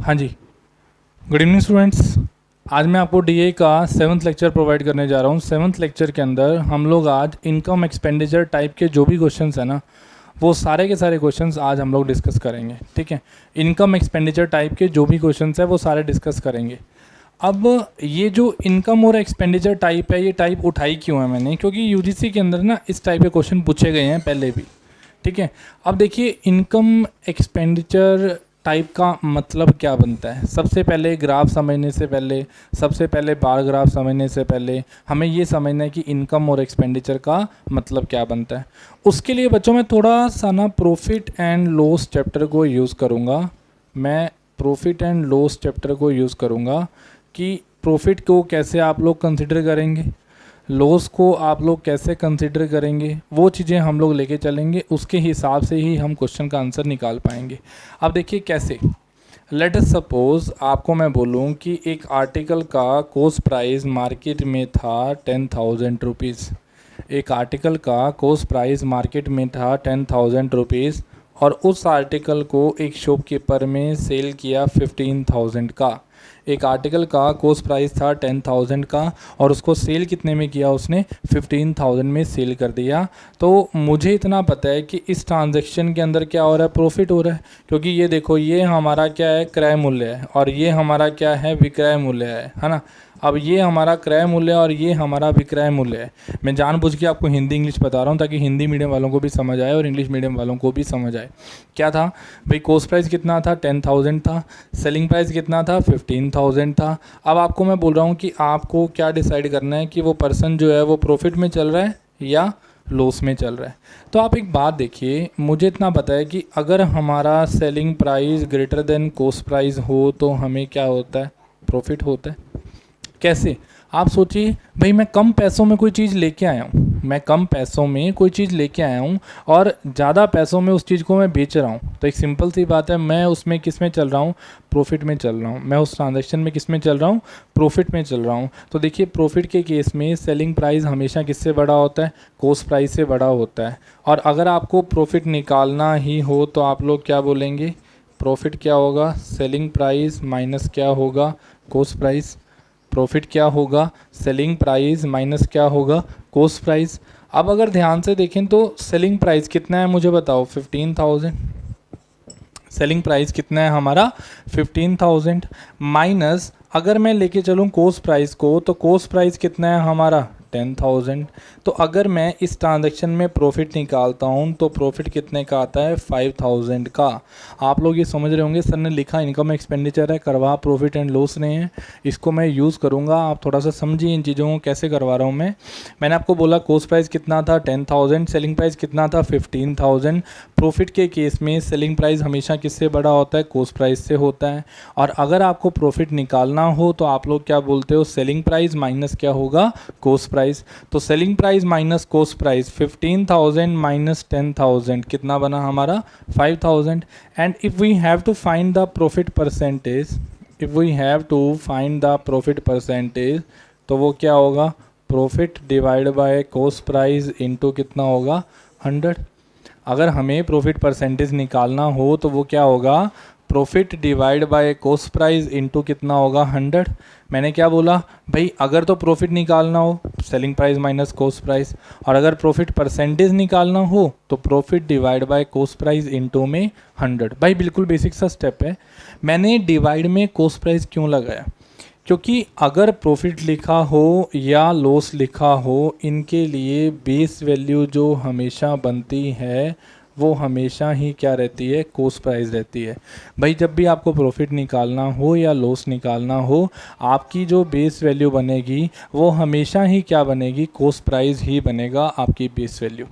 हाँ जी, good evening students. आज मैं आपको डीए का 7th लेक्चर प्रोवाइड करने जा रहा हूँ। 7th लेक्चर के अंदर हम लोग आज इनकम एक्सपेंडिचर टाइप के जो भी क्वेश्चंस हैं ना, वो सारे के सारे क्वेश्चंस आज हम लोग डिस्कस करेंगे। ठीक है, इनकम एक्सपेंडिचर टाइप के जो भी क्वेश्चंस हैं वो सारे डिस्कस करेंगे। अब ये जो इनकम और एक्सपेंडिचर टाइप है, ये टाइप उठाई क्यों है मैंने, क्योंकि यूजीसी के अंदर ना इस टाइप के क्वेश्चन पूछे गए हैं पहले भी। ठीक है, अब देखिए इनकम एक्सपेंडिचर टाइप का मतलब क्या बनता है। सबसे पहले ग्राफ समझने से पहले, सबसे पहले बार ग्राफ समझने से पहले हमें ये समझना है कि इनकम और एक्सपेंडिचर का मतलब क्या बनता है। उसके लिए बच्चों मैं थोड़ा सा ना प्रॉफिट एंड लॉस चैप्टर को यूज़ करूँगा। मैं प्रॉफिट एंड लॉस चैप्टर को यूज़ करूँगा कि प्रॉफिट को कैसे आप लोग कंसिडर करेंगे, लॉस को आप लोग कैसे कंसिडर करेंगे, वो चीज़ें हम लोग लेके चलेंगे। उसके हिसाब से ही हम क्वेश्चन का आंसर निकाल पाएंगे। अब देखिए कैसे। लेट अस सपोज आपको मैं बोलूँ कि एक आर्टिकल का कॉस्ट प्राइस मार्केट में था 10,000 रुपीज़। एक आर्टिकल का कॉस्ट प्राइस मार्केट में था 10,000 रुपीज़ और उस आर्टिकल को एक शॉपकीपर में सेल किया 15,000 का। एक आर्टिकल का कॉस्ट प्राइस था 10,000 का और उसको सेल कितने में किया, उसने 15,000 में सेल कर दिया। तो मुझे इतना पता है कि इस ट्रांजैक्शन के अंदर क्या हो रहा है, प्रॉफिट हो रहा है। क्योंकि ये देखो, ये हमारा क्या है, क्रय मूल्य है और ये हमारा क्या है, विक्रय मूल्य है ना। अब ये हमारा क्रय मूल्य और ये हमारा विक्रय मूल्य है। मैं जानबूझ के आपको हिंदी इंग्लिश बता रहा हूँ ताकि हिंदी मीडियम वालों को भी समझ आए और इंग्लिश मीडियम वालों को भी समझ आए। क्या था भाई, कॉस्ट प्राइस कितना था, 10,000 था। सेलिंग प्राइस कितना था, 15,000 था। अब आपको मैं बोल रहा हूँ कि आपको क्या डिसाइड करना है कि वो पर्सन जो है वो प्रॉफिट में चल रहा है या लॉस में चल रहा है। तो आप एक बात देखिए, मुझे इतना पता है कि अगर हमारा selling price greater than cost price हो तो हमें क्या होता है, प्रॉफिट होता है। कैसे, आप सोचिए भाई, मैं कम पैसों में कोई चीज़ लेके आया हूँ, मैं कम पैसों में कोई चीज़ लेके आया हूँ और ज़्यादा पैसों में उस चीज़ को मैं बेच रहा हूँ। तो एक सिंपल सी बात है, मैं उसमें किस में चल रहा हूँ, प्रॉफिट में चल रहा हूँ। मैं उस ट्रांजैक्शन में किस में चल रहा हूँ, प्रॉफिट में चल रहा हूँ। तो देखिए, प्रॉफिट के केस में सेलिंग प्राइस हमेशा किससे बड़ा होता है, कॉस्ट प्राइस से बड़ा होता है। और अगर आपको प्रॉफिट निकालना ही हो तो आप लोग क्या बोलेंगे, प्रॉफिट क्या होगा, सेलिंग प्राइस माइनस क्या होगा, कॉस्ट प्राइस। प्रॉफिट क्या होगा, सेलिंग प्राइस माइनस क्या होगा, कॉस्ट प्राइस। अब अगर ध्यान से देखें तो सेलिंग प्राइस कितना है मुझे बताओ, 15,000। सेलिंग प्राइस कितना है हमारा, 15,000 माइनस अगर मैं लेके चलूँ कॉस्ट प्राइस को, तो कॉस्ट प्राइस कितना है हमारा, 10,000। तो अगर मैं इस ट्रांजैक्शन में प्रॉफिट निकालता हूँ तो प्रॉफिट कितने का आता है, 5,000 का। आप लोग ये समझ रहे होंगे, सर ने लिखा इनकम एक्सपेंडिचर है, करवा प्रॉफिट एंड लॉस रहे हैं, इसको मैं यूज़ करूँगा। आप थोड़ा सा समझिए इन चीज़ों को कैसे करवा रहा हूँ मैं। मैंने आपको बोला कॉस्ट प्राइस कितना था, 10,000, सेलिंग प्राइस कितना था, 15,000। प्रॉफिट के केस में सेलिंग प्राइस हमेशा किससे बड़ा होता है, कॉस्ट प्राइस से होता है। और अगर आपको प्रॉफिट निकालना हो तो आप लोग क्या बोलते हो, सेलिंग प्राइस माइनस क्या होगा, कॉस्ट प्राइस। तो selling price minus cost price, 15,000 minus 10,000 कितना बना हमारा, 5,000। And if we have to find the profit percentage, if we have to find the profit percentage, तो वो क्या होगा, profit divide by cost price into कितना होगा, 100। अगर हमें प्रॉफिट परसेंटेज निकालना हो तो वो क्या होगा, profit divide by cost price into कितना होगा, 100। मैंने क्या बोला भाई, अगर तो प्रॉफिट निकालना हो selling price minus cost price, और अगर प्रॉफिट परसेंटेज निकालना हो तो profit divide by cost price into में 100। भाई बिल्कुल बेसिक सा स्टेप है। मैंने डिवाइड में कॉस्ट प्राइस क्यों लगाया, क्योंकि अगर प्रॉफिट लिखा हो या लॉस लिखा हो, इनके लिए बेस वैल्यू जो हमेशा बनती है वो हमेशा ही क्या रहती है, कॉस्ट प्राइस रहती है। भाई जब भी आपको प्रॉफिट निकालना हो या लॉस निकालना हो, आपकी जो बेस वैल्यू बनेगी वो हमेशा ही क्या बनेगी, कॉस्ट प्राइस ही बनेगा आपकी बेस वैल्यू।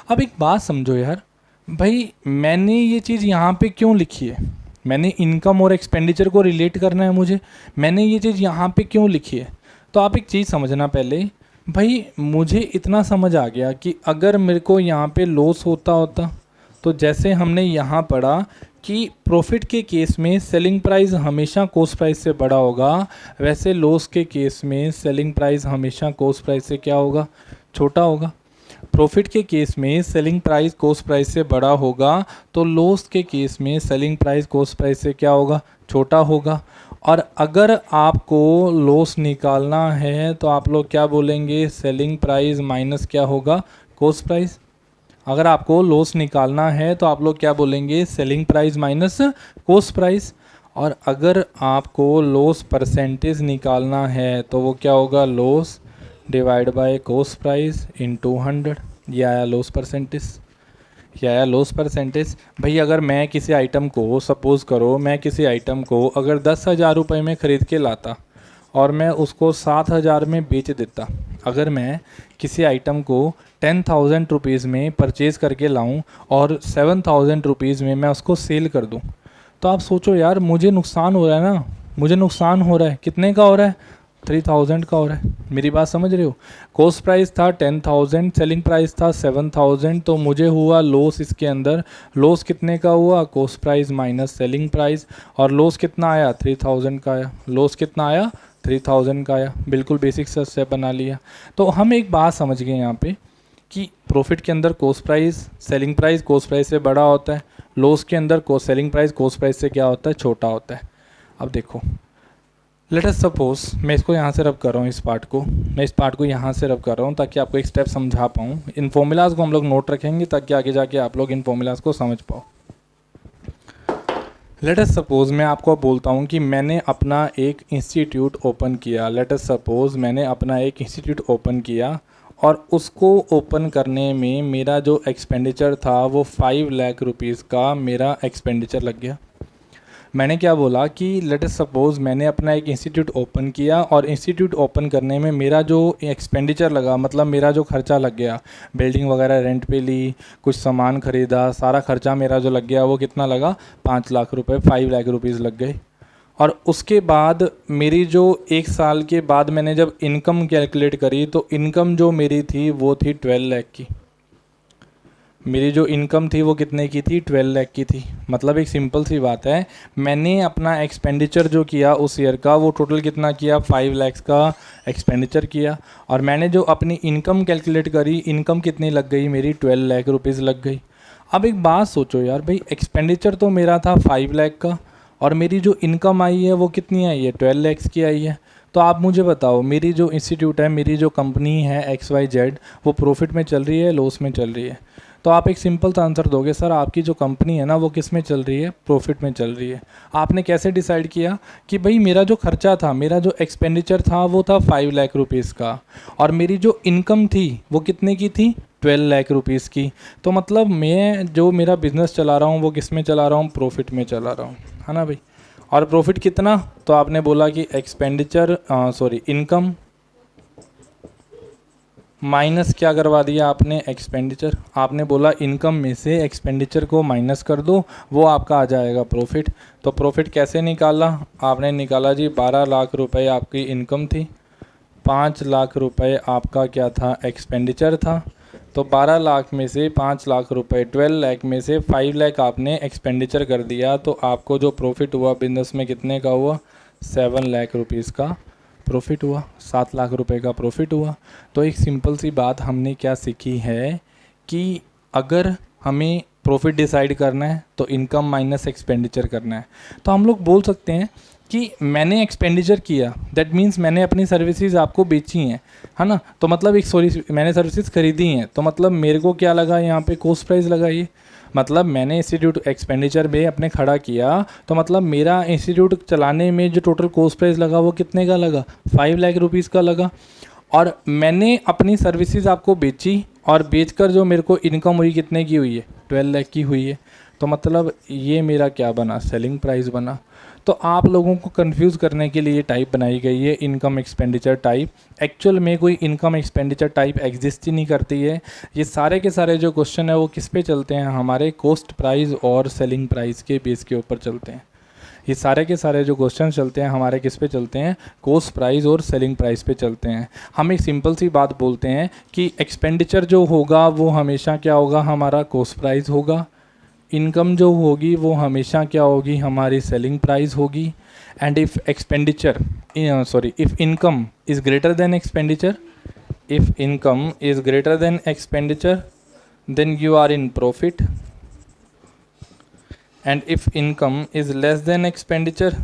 अब एक बात समझो यार, भाई मैंने ये चीज़ यहाँ पे क्यों लिखी है, मैंने इनकम और एक्सपेंडिचर को रिलेट करना है मुझे, मैंने ये चीज़ यहाँ पे क्यों लिखी है। तो आप एक चीज़ समझना पहले, भाई मुझे इतना समझ आ गया कि अगर मेरे को यहाँ पे लॉस होता तो जैसे हमने यहाँ पढ़ा कि प्रॉफिट के केस में सेलिंग प्राइस हमेशा कॉस्ट प्राइस से बड़ा होगा, वैसे लॉस के केस में सेलिंग प्राइस हमेशा कॉस्ट प्राइस से क्या होगा, छोटा होगा। प्रॉफिट के केस में सेलिंग प्राइस कॉस्ट प्राइस से बड़ा होगा, तो लॉस के केस में सेलिंग प्राइस कॉस्ट प्राइस से क्या होगा, छोटा होगा। और अगर आपको लॉस निकालना है तो आप लोग क्या बोलेंगे, सेलिंग प्राइस माइनस क्या होगा, कॉस्ट प्राइस। अगर आपको लॉस निकालना है तो आप लोग क्या बोलेंगे, selling price minus cost price. और अगर आपको लॉस परसेंटेज निकालना है तो वो क्या होगा, loss divide by cost price into 100। ये आया लॉस परसेंटेज, ये आया लॉस परसेंटेज। भाई अगर मैं किसी आइटम को, सपोज़ करो मैं किसी आइटम को अगर 10,000 रुपये में ख़रीद के लाता और मैं उसको 7,000 में बेच देता, अगर मैं किसी आइटम को 10,000 रुपीज़ में परचेज़ करके लाऊं और 7,000 रुपीज़ में मैं उसको सेल कर दूं, तो आप सोचो यार, मुझे नुकसान हो रहा है ना, मुझे नुकसान हो रहा है। कितने का हो रहा है, 3,000 का हो रहा है। मेरी बात समझ रहे हो। कॉस्ट प्राइस था 10,000, सेलिंग प्राइस था 7,000, तो मुझे हुआ लॉस इसके अंदर। लॉस कितने का हुआ, cost price minus selling price. और लॉस कितना आया, 3,000 का आया। लॉस कितना आया, 3,000 का आया। बिल्कुल बेसिक सा स्टेप बना लिया। तो हम एक बात समझ गए यहाँ पे कि प्रॉफिट के अंदर cost price selling price cost price से बड़ा होता है, लॉस के अंदर सेलिंग प्राइस कॉस्ट प्राइस से क्या होता है, छोटा होता है। अब देखो, लेट अस सपोज मैं इसको यहाँ से रब कर रहा हूँ, इस पार्ट को मैं इस पार्ट को यहाँ से रब कर रहा हूँ ताकि आपको एक स्टेप समझा पाऊँ। इन फॉर्मूलाज को हम लोग नोट रखेंगे ताकि आगे जाके आप लोग इन फॉर्मूलाज को समझ पाओ। लेट अस सपोज मैं आपको बोलता हूँ कि मैंने अपना एक इंस्टीट्यूट ओपन किया। लेट अस सपोज मैंने अपना एक इंस्टीट्यूट ओपन किया और उसको ओपन करने में मेरा जो एक्सपेंडिचर था वो 5 लाख रुपीज़ का मेरा एक्सपेंडिचर लग गया। मैंने क्या बोला कि लेट अस सपोज मैंने अपना एक इंस्टीट्यूट ओपन किया और इंस्टीट्यूट ओपन करने में मेरा जो एक्सपेंडिचर लगा, मतलब मेरा जो खर्चा लग गया, बिल्डिंग वगैरह रेंट पे ली, कुछ सामान ख़रीदा, सारा खर्चा मेरा जो लग गया वो कितना लगा, 5 लाख रुपए, 5 लाख रुपीज़ लग गए। और उसके बाद मेरी जो 1 साल के बाद मैंने जब इनकम कैलकुलेट करी तो इनकम जो मेरी थी वो थी 12 लाख की। मेरी जो इनकम थी वो कितने की थी, 12 लाख की थी। मतलब एक सिंपल सी बात है, मैंने अपना एक्सपेंडिचर जो किया उस ईयर का वो टोटल कितना किया, 5 लाख का एक्सपेंडिचर किया। और मैंने जो अपनी इनकम कैलकुलेट करी, इनकम कितनी लग गई मेरी, 12 लाख रुपीज़ लग गई। अब एक बात सोचो यार भाई, एक्सपेंडिचर तो मेरा था 5 लाख का और मेरी जो इनकम आई है वो कितनी आई है, 12 लाख की आई है। तो आप मुझे बताओ, मेरी जो इंस्टीट्यूट है, मेरी जो कंपनी है XYZ, वो प्रॉफिट में चल रही है, लॉस में चल रही है। तो आप एक सिंपल सा आंसर दोगे, सर आपकी जो कंपनी है ना वो किस में चल रही है, प्रॉफिट में चल रही है। आपने कैसे डिसाइड किया कि भाई मेरा जो खर्चा था, मेरा जो एक्सपेंडिचर था वो था 5 लाख रुपीज़ का और मेरी जो इनकम थी वो कितने की थी, 12 लाख रुपीज़ की। तो मतलब मैं जो मेरा बिज़नेस चला रहा हूँ वो किस में चला रहा हूँ, प्रॉफिट में चला रहा हूँ, है ना भाई। और प्रॉफिट कितना, तो आपने बोला कि एक्सपेंडिचर इनकम माइनस क्या करवा दिया आपने, एक्सपेंडिचर। आपने बोला इनकम में से एक्सपेंडिचर को माइनस कर दो, वो आपका आ जाएगा प्रॉफिट। तो प्रॉफिट कैसे निकाला, आपने निकाला जी 12 लाख रुपए आपकी इनकम थी, 5 लाख रुपए आपका क्या था, एक्सपेंडिचर था। तो 12 लाख में से 5 लाख रुपए, 12 लाख में से 5 लाख आपने एक्सपेंडिचर कर दिया, तो आपको जो प्रॉफिट हुआ बिजनेस में कितने का हुआ, 7 लाख रुपीज़ का प्रॉफिट हुआ, 7 लाख रुपए का प्रॉफिट हुआ। तो एक सिंपल सी बात हमने क्या सीखी है कि अगर हमें प्रॉफिट डिसाइड करना है तो इनकम माइनस एक्सपेंडिचर करना है। तो हम लोग बोल सकते हैं कि मैंने एक्सपेंडिचर किया, दैट मीन्स मैंने अपनी सर्विसेज आपको बेची हैं, है ना। तो मतलब मैंने सर्विसेज खरीदी हैं, तो मतलब मेरे को क्या लगा यहाँ पे, कॉस्ट प्राइस लगा। ये मतलब मैंने इंस्टीट्यूट एक्सपेंडिचर में अपने खड़ा किया, तो मतलब मेरा इंस्टीट्यूट चलाने में जो टोटल कॉस्ट प्राइस लगा वो कितने का लगा, 5 लाख रुपीज़ का लगा। और मैंने अपनी सर्विसेज आपको बेची और बेचकर जो मेरे को इनकम हुई कितने की हुई है, 12 लाख की हुई है। तो मतलब ये मेरा क्या बना, सेलिंग प्राइस बना। तो आप लोगों को कंफ्यूज करने के लिए ये टाइप बनाई गई है, इनकम एक्सपेंडिचर टाइप। एक्चुअल में कोई इनकम एक्सपेंडिचर टाइप एग्जिस्ट ही नहीं करती है। ये सारे के सारे जो क्वेश्चन है वो किस पे चलते हैं, हमारे कॉस्ट प्राइस और सेलिंग प्राइस के बेस के ऊपर चलते हैं। ये सारे के सारे जो क्वेश्चन चलते हैं हमारे किस पे चलते हैं, कॉस्ट प्राइस और सेलिंग प्राइस पे चलते हैं। हम एक सिंपल सी बात बोलते हैं कि एक्सपेंडिचर जो होगा वो हमेशा क्या होगा, हमारा कॉस्ट प्राइस होगा। इनकम जो होगी वो हमेशा क्या होगी, हमारी सेलिंग प्राइस होगी। And if if income is greater than expenditure, if income is greater than expenditure then you are in profit, and if income is less than expenditure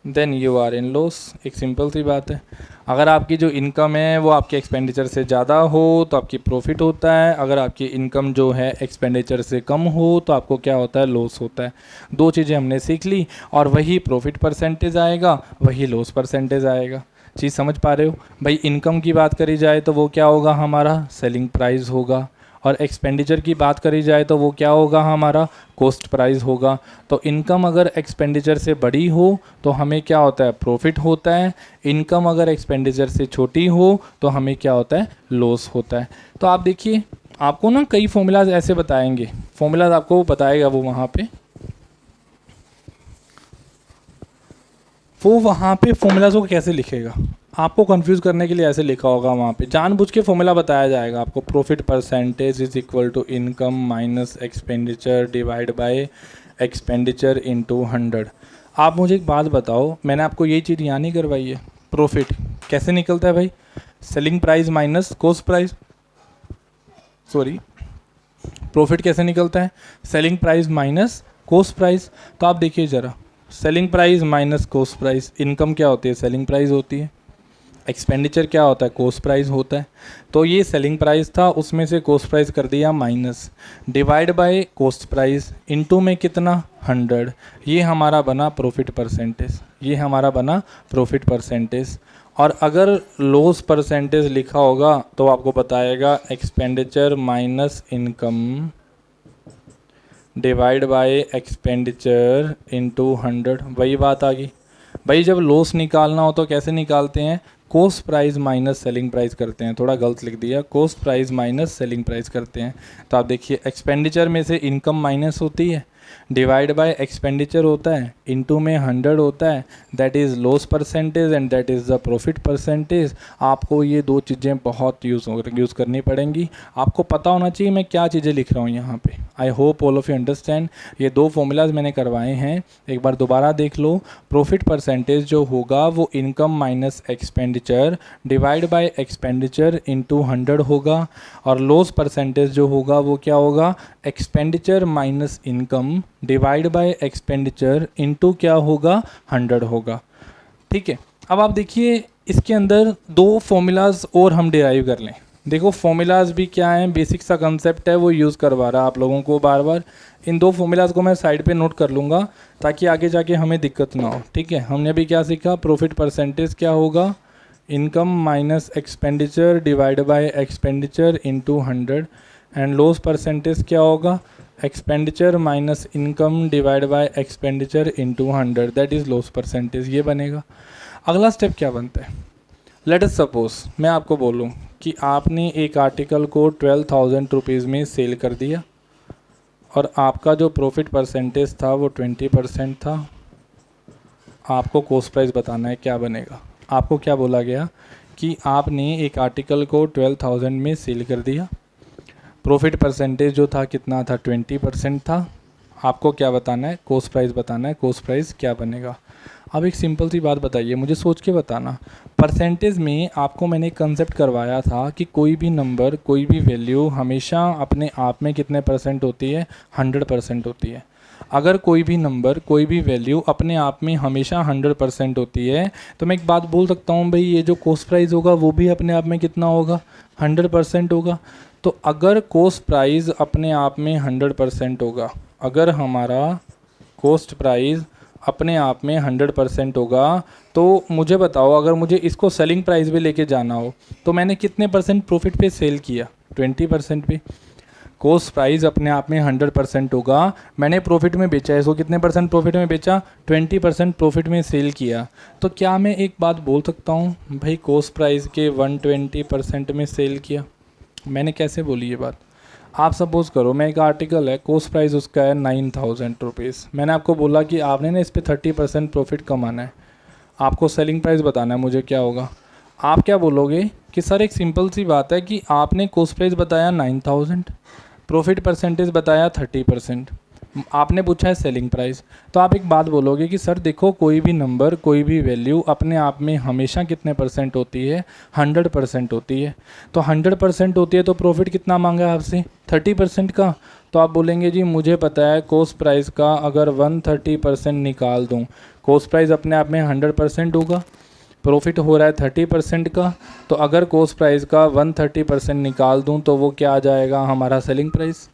then you are in loss. एक simple सी बात है, अगर आपकी जो income है वो आपके एक्सपेंडिचर से ज़्यादा हो तो आपकी प्रॉफिट होता है, अगर आपकी इनकम जो है एक्सपेंडिचर से कम हो तो आपको क्या होता है, लॉस होता है। दो चीज़ें हमने सीख ली और वही प्रॉफिट परसेंटेज आएगा, वही लॉस परसेंटेज आएगा। चीज़ समझ पा रहे हो भाई? इनकम की बात करी जाए तो वो क्या होगा, हमारा सेलिंग प्राइस होगा, और एक्सपेंडिचर की बात करी जाए तो वो क्या होगा, हमारा कॉस्ट प्राइस होगा। तो इनकम अगर एक्सपेंडिचर से बड़ी हो तो हमें क्या होता है, प्रॉफिट होता है। इनकम अगर एक्सपेंडिचर से छोटी हो तो हमें क्या होता है, लॉस होता है। तो आप देखिए, आपको ना कई फॉर्मूलाज ऐसे बताएंगे, फॉर्मूलाज आपको बताएगा वो वहाँ पे फॉर्मूलाज को कैसे लिखेगा, आपको कंफ्यूज करने के लिए ऐसे लिखा होगा वहाँ पे, जानबूझ के फॉर्मूला बताया जाएगा आपको। Profit percentage is equal to income minus expenditure divide by expenditure into 100। आप मुझे एक बात बताओ, मैंने आपको ये चीज़ यहाँ नहीं करवाई है। प्रॉफिट कैसे निकलता है भाई, selling price minus cost price, sorry, profit कैसे निकलता है, selling price minus cost price. तो आप देखिए ज़रा, selling price minus cost price, income क्या होती है, सेलिंग प्राइस होती है, एक्सपेंडिचर क्या होता है, कॉस्ट प्राइस होता है। तो ये सेलिंग प्राइस था, उसमें से कॉस्ट प्राइस कर दिया minus, divide by cost price, into में कितना 100, ये हमारा बना प्रॉफिट परसेंटेज, ये हमारा बना प्रॉफिट परसेंटेज। और अगर लॉस परसेंटेज लिखा होगा तो आपको बताएगा expenditure minus income divide by expenditure into 100। वही बात आ गई भाई, जब लॉस निकालना हो तो कैसे निकालते हैं, cost price minus selling price करते हैं। थोड़ा गलत लिख दिया, cost price minus selling price करते हैं। तो आप देखिए, एक्सपेंडिचर में से इनकम माइनस होती है, डिवाइड बाय एक्सपेंडिचर होता है, इनटू में 100 होता है, that is loss percentage and that is the profit percentage. आपको ये दो चीज़ें बहुत यूज़ करनी पड़ेंगी। आपको पता होना चाहिए मैं क्या चीज़ें लिख रहा हूँ यहाँ पे। I hope all of you understand. ये दो फॉर्मूलाज मैंने करवाए हैं, एक बार दोबारा देख लो। प्रॉफिट परसेंटेज जो होगा वो income minus expenditure divide by expenditure into 100 होगा, और लॉस परसेंटेज जो होगा वो क्या होगा, expenditure minus income divide by expenditure into क्या होगा, 100 होगा। ठीक है, अब आप देखिए इसके अंदर दो फॉर्मूलाज और हम डिराइव कर लें। देखो फॉर्मूलाज भी क्या हैं, बेसिक सा कंसेप्ट है, वो यूज़ करवा रहा है आप लोगों को बार बार। इन दो फॉर्मूलाज को मैं साइड पे नोट कर लूँगा ताकि आगे जाके हमें दिक्कत ना हो। ठीक है, हमने अभी क्या सीखा, प्रॉफिट परसेंटेज क्या होगा, income minus expenditure divide by expenditure into 100, and loss percentage क्या होगा, expenditure minus income divide by expenditure into 100, that is loss percentage. ये बनेगा। अगला स्टेप क्या बनता है, लेट अस सपोज मैं आपको बोलूँ कि आपने एक आर्टिकल को 12,000 रुपीज़ में सेल कर दिया और आपका जो प्रॉफिट परसेंटेज था वो 20% था। आपको कॉस्ट प्राइस बताना है, क्या बनेगा। आपको क्या बोला गया कि आपने एक आर्टिकल को 12,000 में सेल कर दिया, प्रॉफिट परसेंटेज जो था कितना था, 20% था। आपको क्या बताना है, कॉस्ट प्राइस बताना है। कॉस्ट प्राइस क्या बनेगा। अब एक सिंपल सी बात बताइए, मुझे सोच के बताना। परसेंटेज में आपको मैंने एक कंसेप्ट करवाया था कि कोई भी नंबर, कोई भी वैल्यू हमेशा अपने आप में कितने परसेंट होती है, 100% होती है। अगर कोई भी नंबर, कोई भी वैल्यू अपने आप में हमेशा 100% होती है तो मैं एक बात बोल सकता हूँ भाई, ये जो कॉस्ट प्राइस होगा वो भी अपने आप में कितना होगा, 100% होगा। तो अगर कॉस्ट प्राइस अपने आप में 100% होगा, अगर हमारा कॉस्ट प्राइस अपने आप में 100% होगा, तो मुझे बताओ अगर मुझे इसको सेलिंग प्राइस पे लेके जाना हो तो मैंने कितने परसेंट प्रॉफिट पे सेल किया, 20% पे। कॉस्ट प्राइस अपने आप में 100% होगा, मैंने प्रॉफिट में बेचा है, इसको कितने परसेंट प्रॉफिट में बेचा, 20% प्रॉफिट में सेल किया। तो क्या मैं एक बात बोल सकता हूँ भाई कॉस्ट प्राइस के 120% में सेल किया। मैंने कैसे बोली ये बात, आप सपोज़ करो मैं एक आर्टिकल है, कॉस्ट प्राइस उसका है 9,000 रुपीज़। मैंने आपको बोला कि आपने ना इस पर 30% प्रॉफिट कमाना है, आपको सेलिंग प्राइस बताना है मुझे, क्या होगा। आप क्या बोलोगे कि सर एक सिंपल सी बात है कि आपने कॉस्ट प्राइस बताया 9,000, प्रॉफिट परसेंटेज बताया 30%, आपने पूछा है सेलिंग प्राइस, तो आप एक बात बोलोगे कि सर देखो कोई भी नंबर, कोई भी वैल्यू अपने आप में हमेशा कितने परसेंट होती है, 100% होती है। तो 100% होती है तो प्रॉफिट कितना मांगा है आपसे, 30% का। तो आप बोलेंगे जी मुझे पता है कॉस्ट प्राइस का अगर 130% निकाल दूँ, कॉस्ट प्राइस अपने आप में 100% होगा, प्रॉफिट हो रहा है 30% का, तो अगर कॉस्ट प्राइस का 130% निकाल दूँ तो वो क्या आ जाएगा हमारा सेलिंग प्राइस।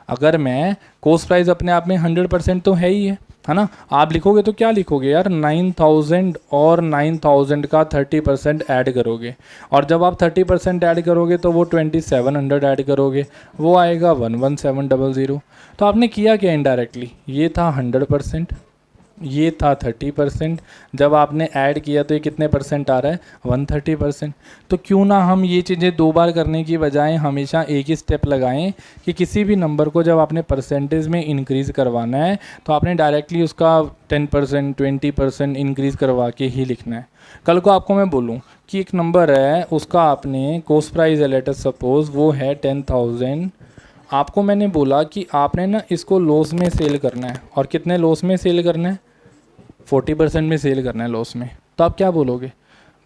अगर मैं कॉस्ट प्राइस अपने आप में 100% तो है ही है ना। आप लिखोगे तो क्या लिखोगे यार, 9000 और 9000 का 30% ऐड करोगे, और जब आप 30% ऐड करोगे तो वो 2700 ऐड करोगे, वो आएगा 11700। तो आपने किया क्या इनडायरेक्टली, ये था 100%, ये था 30%, जब आपने ऐड किया तो ये कितने परसेंट आ रहा है, 130%। तो क्यों ना हम ये चीज़ें दो बार करने की बजाय हमेशा एक ही स्टेप लगाएं कि किसी भी नंबर को जब आपने परसेंटेज में इंक्रीज़ करवाना है तो आपने डायरेक्टली उसका 10% 20% इंक्रीज़ करवा के ही लिखना है। कल को आपको मैं बोलूँ कि एक नंबर है उसका आपने कॉस्ट प्राइस है, लेट अस सपोज वो है 10,000, आपको मैंने बोला कि आपने ना इसको लॉस में सेल करना है, और कितने लॉस में सेल करना है, 40% में सेल करना है लॉस में। तो आप क्या बोलोगे,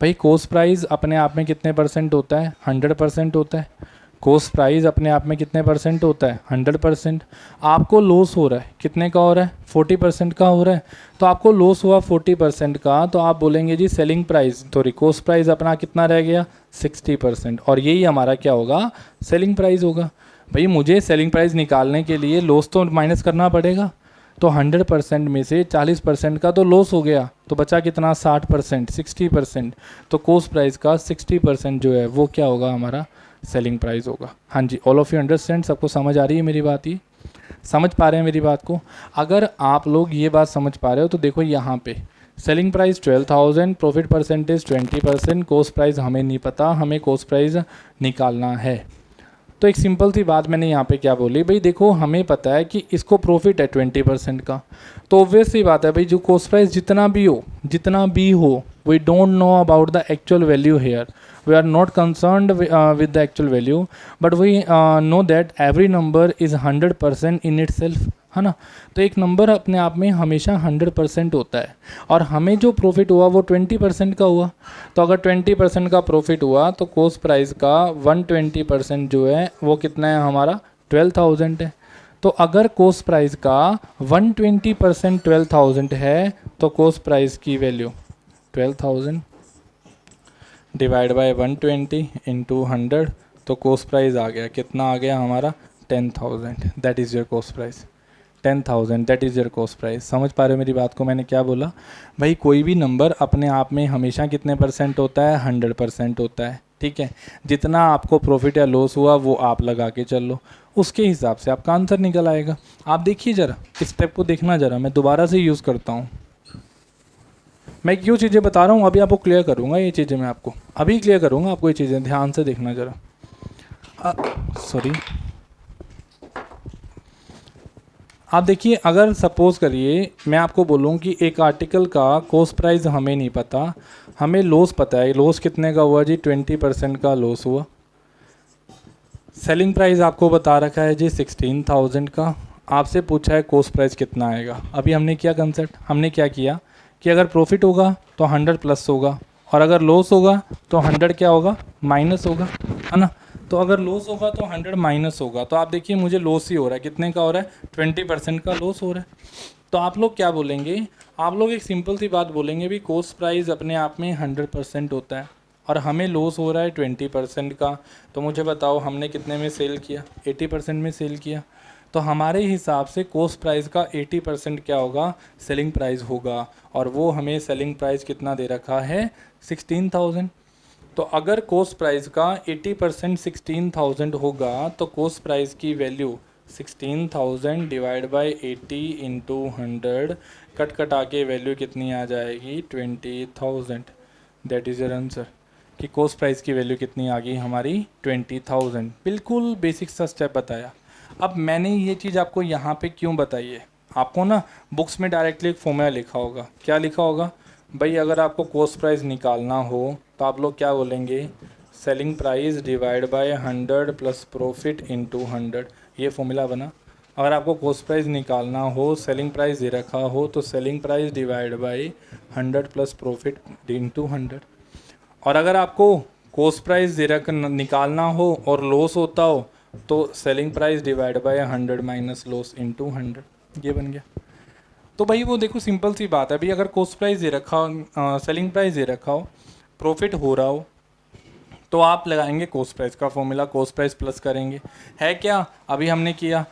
भाई कॉस्ट प्राइस अपने आप में कितने परसेंट होता है, 100% होता है। कॉस्ट प्राइस अपने आप में कितने परसेंट होता है, 100%। आपको लॉस हो रहा है, कितने का हो रहा है, 40% का हो रहा है। तो आपको लॉस हुआ 40% का, तो आप बोलेंगे जी selling price, sorry cost price अपना कितना रह गया, 60%, और यही हमारा क्या होगा, सेलिंग प्राइस होगा। भाई मुझे सेलिंग प्राइस निकालने के लिए लॉस तो माइनस करना पड़ेगा, तो 100% में से 40% का तो लॉस हो गया, तो बचा कितना, 60%, 60%। तो कॉस्ट प्राइस का 60% जो है वो क्या होगा, हमारा सेलिंग प्राइस होगा। हाँ जी, ऑल ऑफ यू अंडरस्टैंड, सबको समझ आ रही है मेरी बात, ये समझ पा रहे हैं मेरी बात को। अगर आप लोग ये बात समझ पा रहे हो तो देखो यहाँ पे selling price 12,000, profit percentage 20%, cost price हमें नहीं पता, हमें कॉस्ट प्राइस निकालना है। तो एक सिंपल सी बात मैंने यहाँ पे क्या बोली, भाई देखो हमें पता है कि इसको प्रॉफिट है 20% का, तो ऑब्वियस सी बात है भाई जो कॉस्ट प्राइस जितना भी हो we don't know about the actual value here, we are not concerned with the actual value, but we know that every number is 100% in itself, है ना। तो एक नंबर अपने आप में हमेशा 100% होता है, और हमें जो प्रॉफिट हुआ वो 20% का हुआ। तो अगर 20% का प्रॉफिट हुआ तो कॉस्ट प्राइस का 120% जो है वो कितना है हमारा, 12,000 है। तो अगर कॉस्ट प्राइस का 120% 12,000 है तो कॉस्ट प्राइस की वैल्यू 12,000 डिवाइड बाय 120 इंटू 100, तो कॉस्ट प्राइस आ गया, कितना आ गया हमारा, 10,000। That is your cost price, 10,000 that is your cost price. समझ पा रहे हो मेरी बात को, मैंने क्या बोला, भाई कोई भी नंबर अपने आप में हमेशा कितने परसेंट होता है, 100% होता है, ठीक है। जितना आपको प्रॉफिट या लॉस हुआ वो आप लगा के चल लो, उसके हिसाब से आपका आंसर निकल आएगा। आप देखिए ज़रा इस स्टेप को देखना ज़रा, मैं दोबारा से यूज़ करता हूँ। मैं क्यों चीज़ें बता रहा हूँ अभी आपको क्लियर करूँगा, ये चीज़ें मैं आपको अभी क्लियर करूँगा, आपको ये चीज़ें ध्यान से देखना ज़रा। सॉरी, आप देखिए अगर सपोज़ करिए मैं आपको बोलूँ कि एक आर्टिकल का कॉस्ट प्राइस हमें नहीं पता, हमें लॉस पता है, लॉस कितने का हुआ जी, 20% का लॉस हुआ। सेलिंग प्राइस आपको बता रखा है जी 16,000 का, आपसे पूछा है कॉस्ट प्राइस कितना आएगा। अभी हमने किया कंसेप्ट, हमने क्या किया कि अगर प्रॉफिट होगा तो 100 प्लस होगा, और अगर लॉस होगा तो 100 क्या होगा, माइनस होगा, है ना। तो अगर लॉस होगा तो 100 माइनस होगा, तो आप देखिए मुझे लॉस ही हो रहा है, कितने का हो रहा है, 20% का लॉस हो रहा है। तो आप लोग क्या बोलेंगे, आप लोग एक सिंपल सी बात बोलेंगे भी कॉस्ट प्राइस अपने आप में 100% होता है, और हमें लॉस हो रहा है 20% का। तो मुझे बताओ हमने कितने में सेल किया, 80% में सेल किया। तो हमारे हिसाब से कॉस्ट प्राइस का 80% क्या होगा, सेलिंग प्राइस होगा, और वो हमें सेलिंग प्राइस कितना दे रखा है, 16,000। तो अगर कॉस्ट प्राइस का 80% 16,000 होगा तो कॉस्ट प्राइस की value 16,000 divide by 80 into 100, cut कटा के वैल्यू कितनी आ जाएगी, 20,000। दैट इज़ योर आंसर, कि कॉस्ट प्राइस की वैल्यू कितनी आ गई हमारी, 20,000। बिल्कुल बेसिक सा स्टेप बताया। अब मैंने ये चीज़ आपको यहाँ पे क्यों बताई है, आपको ना बुक्स में डायरेक्टली एक फॉर्मूला लिखा होगा, क्या लिखा होगा भाई, अगर आपको कॉस्ट प्राइस निकालना हो तो आप लोग क्या बोलेंगे, selling price divide by 100 plus profit into 100, ये फॉर्मूला बना। अगर आपको कॉस्ट प्राइस निकालना हो, सेलिंग प्राइस दे रखा हो, तो selling price divide by 100 plus profit into 100। और अगर आपको कॉस्ट प्राइस दे रखा निकालना हो और लॉस होता हो, तो selling price divide by 100 minus loss into 100। ये बन गया। तो भाई वो देखो सिंपल सी बात है भाई, अगर कॉस्ट प्राइस दे रखा हो, सेलिंग प्राइस दे रखा हो, प्रॉफिट हो रहा हो, तो आप लगाएंगे कॉस्ट प्राइस का फॉर्मूला, कॉस्ट प्राइस प्लस करेंगे। है क्या अभी हमने किया,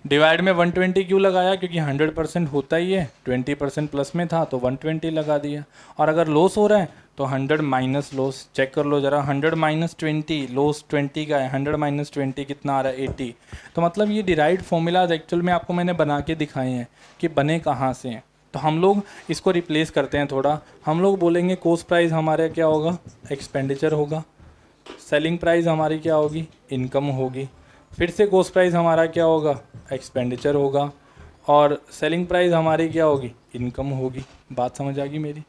डिवाइड में 120 क्यों लगाया, क्योंकि 100% होता ही है, 20% प्लस में था तो 120 लगा दिया। और अगर लॉस हो रहा है तो 100 माइनस लॉस, चेक कर लो ज़रा, 100 माइनस 20, लॉस 20 का है, 100 माइनस 20 कितना आ रहा है 80। तो मतलब ये डिराइव्ड फॉर्मूलाज एक्चुअल में आपको मैंने बना के दिखाए हैं कि बने कहाँ से हैं। तो हम लोग इसको रिप्लेस करते हैं थोड़ा, हम लोग बोलेंगे कॉस्ट प्राइस हमारे क्या होगा, एक्सपेंडिचर होगा, सेलिंग प्राइस हमारी क्या होगी, इनकम होगी, फिर से कॉस्ट प्राइस हमारा क्या होगा, एक्सपेंडिचर होगा, और सेलिंग प्राइस हमारी क्या होगी, इनकम होगी। बात समझ आ गई मेरी।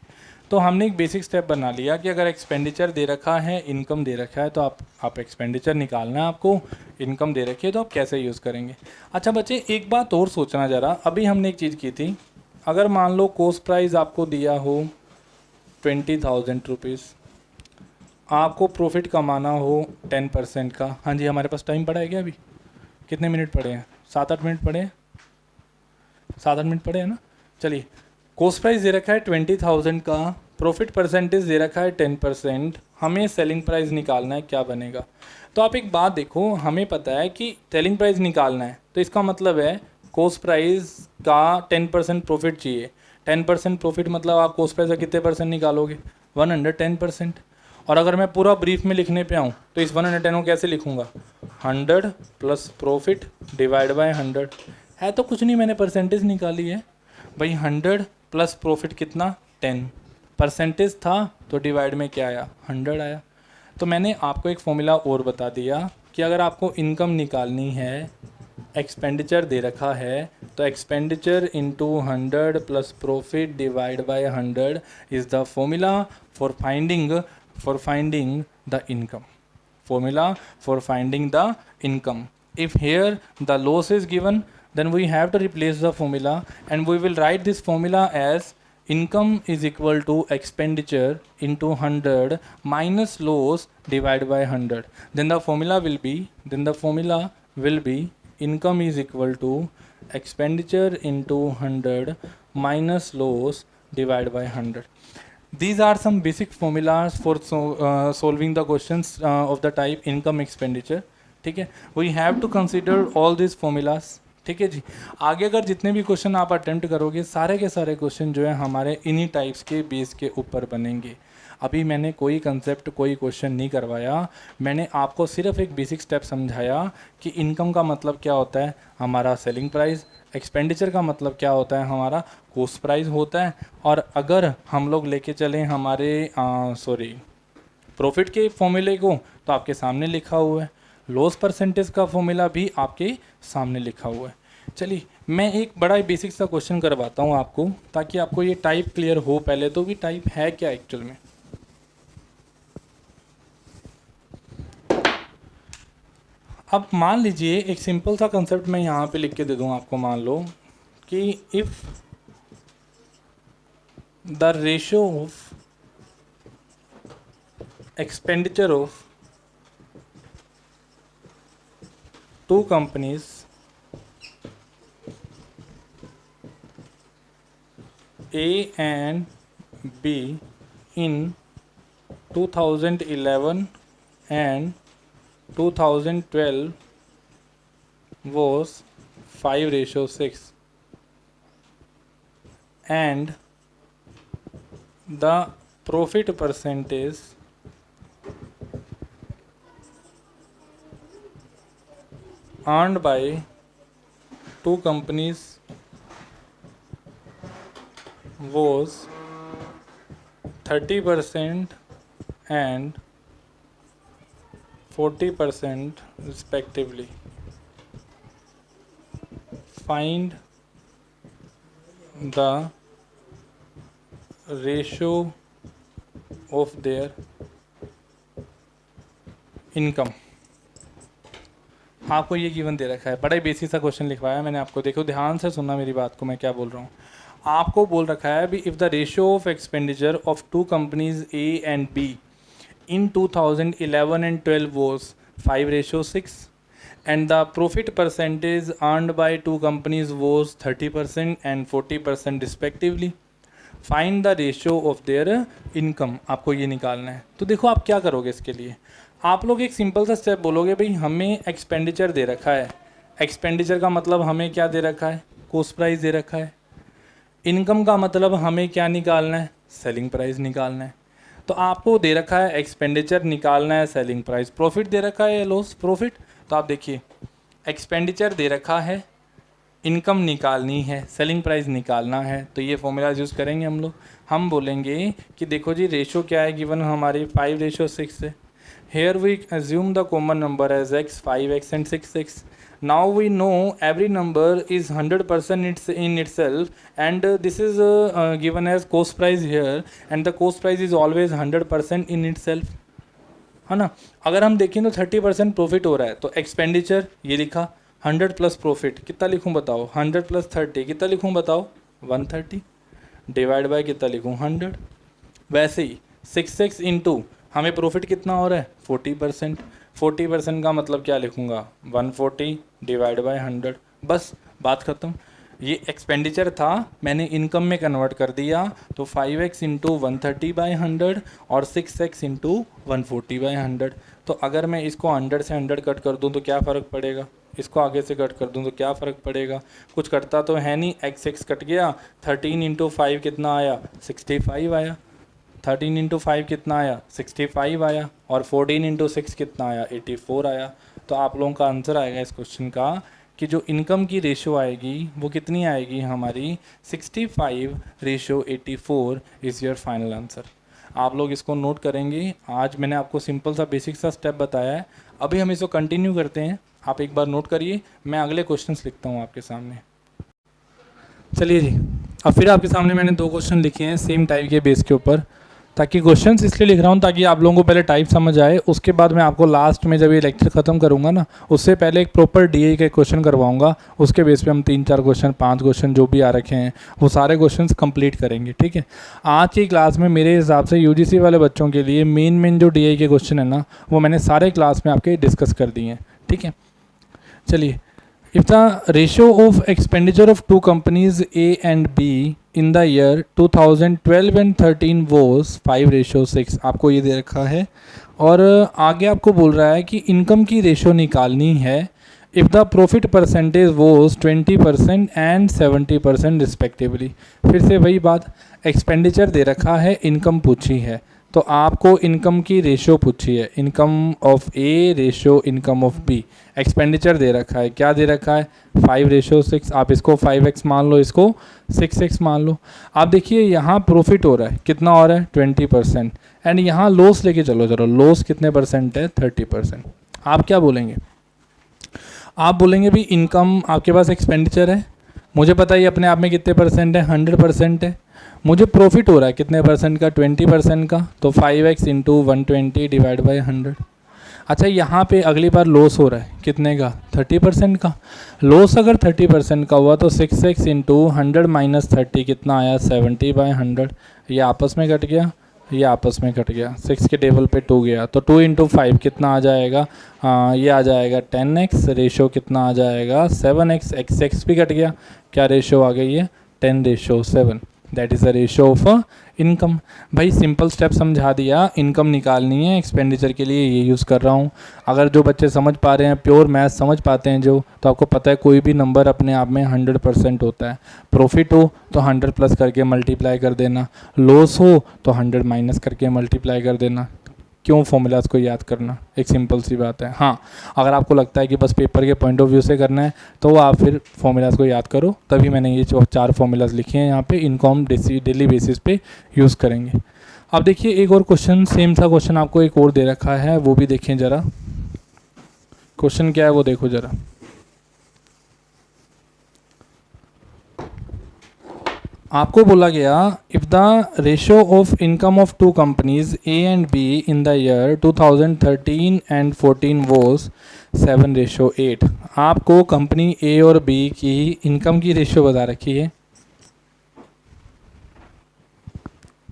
तो हमने एक बेसिक स्टेप बना लिया कि अगर एक्सपेंडिचर दे रखा है, इनकम दे रखा है, तो आप एक्सपेंडिचर निकालना है आपको, इनकम दे रखी है तो आप कैसे यूज़ करेंगे। अच्छा बच्चे एक बात और सोचना ज़रा, अभी हमने एक चीज़ की थी, अगर मान लो कॉस्ट प्राइस आपको दिया हो 20,000 रुपीज़, आपको प्रॉफिट कमाना हो 10% का। हाँ जी, हमारे पास टाइम पड़ा है क्या अभी, कितने मिनट पड़े हैं, 7-8 मिनट पड़े हैं, 7-8 मिनट पड़े हैं ना। चलिए, कॉस्ट प्राइस दे रखा है 20,000 का, प्रॉफिट परसेंटेज दे रखा है 10%, हमें सेलिंग प्राइस निकालना है, क्या बनेगा। तो आप एक बात देखो, हमें पता है कि सेलिंग प्राइस निकालना है, तो इसका मतलब है कॉस्ट प्राइस का 10% प्रॉफिट चाहिए। 10% प्रॉफिट मतलब आप कॉस्ट प्राइस का कितने परसेंट निकालोगे, 110%। और अगर मैं पूरा ब्रीफ में लिखने पे आऊँ तो इस 110 को कैसे लिखूँगा, 100 प्लस प्रॉफिट डिवाइड बाय 100। है तो कुछ नहीं, मैंने परसेंटेज निकाली है भाई, 100 प्लस प्रॉफिट कितना, 10, परसेंटेज था तो डिवाइड में क्या आया, 100 आया। तो मैंने आपको एक फॉर्मूला और बता दिया कि अगर आपको इनकम निकालनी है, एक्सपेंडिचर दे रखा है, तो expenditure into 100 plus profit divide bye 100 is the formula for finding the income, formula for finding the income. If here the loss is given, then we have to replace the formula, and we will write this formula as income is equal to expenditure into 100 minus loss divided by 100. Then the formula will be income is equal to expenditure into 100 minus loss divided by 100. These are some basic formulas for solving the questions of the type income expenditure. ठीक है, we have to consider all these formulas. ठीक है जी। आगे अगर जितने भी question आप attempt करोगे, सारे के सारे क्वेश्चन जो है हमारे इन्हीं टाइप्स के बेस के ऊपर बनेंगे। अभी मैंने कोई कंसेप्ट, कोई क्वेश्चन नहीं करवाया, मैंने आपको सिर्फ एक बेसिक स्टेप समझाया कि इनकम का मतलब क्या होता है, हमारा सेलिंग प्राइस, एक्सपेंडिचर का मतलब क्या होता है, हमारा कॉस्ट प्राइस होता है। और अगर हम लोग लेके चलें हमारे प्रॉफिट के फॉर्मूले को, तो आपके सामने लिखा हुआ है, लॉस परसेंटेज का फॉर्मूला भी आपके सामने लिखा हुआ है। चलिए, मैं एक बड़ा बेसिक सा क्वेश्चन करवाता हूँ आपको, ताकि आपको ये टाइप क्लियर हो पहले तो, भी टाइप है क्या एक्चुअल में। अब मान लीजिए एक सिंपल सा कंसेप्ट मैं यहाँ पे लिख के दे दूँ आपको, मान लो कि if the ratio of expenditure of two companies A and B in 2011 and 2012 was 5:6, and the profit percentage earned by two companies was 30% and 40% respectively. Find the ratio of their income. आपको ये given दे रखा है, बड़ा ही basic सा question लिखवाया मैंने आपको, देखो ध्यान से सुनना मेरी बात को, मैं क्या बोल रहा हूँ। आपको बोल रखा है भी if the ratio of expenditure of two companies A and B in 2011 and 12 was 5:6 and the profit percentage earned by two companies was 30% and 40% respectively. Find the ratio of their income. आपको ये निकालना है। तो देखो आप क्या करोगे इसके लिए, आप लोग एक सिंपल सा स्टेप बोलोगे, भाई हमें एक्सपेंडिचर दे रखा है, एक्सपेंडिचर का मतलब हमें क्या दे रखा है, कॉस्ट प्राइस दे रखा है। इनकम का मतलब हमें क्या निकालना है, सेलिंग प्राइस निकालना है। तो आपको दे रखा है एक्सपेंडिचर निकालना है, सेलिंग प्राइस, प्रॉफिट दे रखा है या लॉस, प्रॉफिट। तो आप देखिए एक्सपेंडिचर दे रखा है, इनकम निकालनी है, सेलिंग प्राइस निकालना है, तो ये फॉर्मूला यूज़ करेंगे हम लोग। हम बोलेंगे कि देखो जी रेशो क्या है, गिवन हमारी 5:6 है। Here we assume the common number as x, 5x and 6x. Now we know every number is 100% in itself, and this is given as cost price here, and the cost price is always 100% in itself, है ना। अगर हम देखें तो 30% profit हो रहा है, तो एक्सपेंडिचर ये लिखा 100 प्लस प्रॉफिट, कितना लिखूँ बताओ, 100 प्लस 30 कितना लिखूँ बताओ, 130 डिवाइड बाय कितना लिखूँ 100। वैसे ही 6x इंटू हमें प्रॉफिट कितना हो रहा है 40%, 40% का मतलब क्या लिखूँगा 140 डिवाइड बाय 100, बस बात ख़त्म। ये एक्सपेंडिचर था, मैंने इनकम में कन्वर्ट कर दिया, तो 5x इंटू 130 बाई 100 और 6x इंटू 140 बाई 100। तो अगर मैं इसको 100 से 100 कट कर दूं तो क्या फ़र्क पड़ेगा, इसको आगे से कट कर दूं तो क्या फ़र्क पड़ेगा, कुछ कटता तो है नहीं, x कट गया, 13 इंटू 5 कितना आया 65 आया, 13 इंटू 5 कितना आया 65 आया, और 14 इंटू 6 कितना आया 84 आया। तो आप लोगों का आंसर आएगा इस क्वेश्चन का कि जो इनकम की रेशो आएगी वो कितनी आएगी हमारी 65:84 इज़ योर फाइनल आंसर। आप लोग इसको नोट करेंगे। आज मैंने आपको सिंपल सा बेसिक सा स्टेप बताया है, अभी हम इसको कंटिन्यू करते हैं। आप एक बार नोट करिए, मैं अगले क्वेश्चंस लिखता हूँ आपके सामने। चलिए जी, अब फिर आपके सामने मैंने 2 क्वेश्चन लिखे हैं सेम टाइप के बेस के ऊपर, ताकि क्वेश्चंस इसलिए लिख रहा हूँ ताकि आप लोगों को पहले टाइप समझ आए, उसके बाद मैं आपको लास्ट में जब ये लेक्चर ख़त्म करूँगा ना, उससे पहले एक प्रॉपर डीए के क्वेश्चन करवाऊँगा, उसके बेस पे हम 3-4 क्वेश्चन 5 क्वेश्चन जो भी आ रखे हैं वो सारे क्वेश्चंस कंप्लीट करेंगे, ठीक है। आज की क्लास में मेरे हिसाब से यूजीसी वाले बच्चों के लिए मेन जो डीए के क्वेश्चन है ना, वो मैंने सारे क्लास में आपके डिस्कस कर दिए हैं, ठीक है। चलिए, if the ratio of expenditure of two companies A and B in the year 2012 and 13 was 5:6, आपको ये दे रखा है, और आगे आपको बोल रहा है कि इनकम की रेशो निकालनी है if the profit percentage was 20% and 70% respectively। फिर से वही बात, एक्सपेंडिचर दे रखा है, इनकम पूछी है, तो आपको इनकम की रेशो पूछी है, income of A ratio income of B. Expenditure दे रखा है, क्या दे रखा है 5:6, आप इसको 5x मान लो, इसको 6x मान लो। आप देखिए यहाँ प्रॉफिट हो रहा है, कितना हो रहा है 20%, एंड यहाँ लॉस लेके चलो, चलो लॉस कितने परसेंट है 30%। आप क्या बोलेंगे, आप बोलेंगे भी इनकम, आपके पास एक्सपेंडिचर है, मुझे पता है अपने आप में कितने परसेंट है 100% है, मुझे प्रॉफिट हो रहा है कितने परसेंट का 20% का, तो 5x इंटू 120 डिवाइड बाई 100। अच्छा यहाँ पे अगली बार लॉस हो रहा है कितने का 30% का, लॉस अगर 30% का हुआ तो 6x इंटू 100 माइनस 30 कितना आया 70/100। ये आपस में कट गया, ये आपस में कट गया, 6 के टेबल पे 2 गया, तो 2 इंटू 5 कितना आ जाएगा, ये आ जाएगा 10x, रेशो कितना आ जाएगा 7x, x भी कट गया, क्या रेशो आ गई है 10:7, that is the ratio of income. भाई सिंपल स्टेप समझा दिया, इनकम निकालनी है, एक्सपेंडिचर के लिए ये यूज़ कर रहा हूँ। अगर जो बच्चे समझ पा रहे हैं, प्योर मैथ समझ पाते हैं जो, तो आपको पता है कोई भी नंबर अपने आप में 100% होता है। प्रॉफिट हो तो 100 प्लस करके मल्टीप्लाई कर देना, लॉस हो तो 100 माइनस करके मल्टीप्लाई कर देना। क्यों फॉर्मूलाज को याद करना, एक सिंपल सी बात है। हाँ, अगर आपको लगता है कि बस पेपर के पॉइंट ऑफ व्यू से करना है तो आप फिर फॉर्मूलाज को याद करो, तभी मैंने ये 4 फॉर्मूलाज लिखे हैं यहाँ पे, इनको हम डेली बेसिस पे यूज़ करेंगे। अब देखिए एक और क्वेश्चन, सेम सा क्वेश्चन आपको एक और दे रखा है, वो भी देखें ज़रा। क्वेश्चन क्या है वो देखो ज़रा। आपको बोला गया if the ratio of income of two companies A and B in the year 2013 and 14 was 7:8। आपको कंपनी ए और बी की इनकम की रेशियो बता रखी है।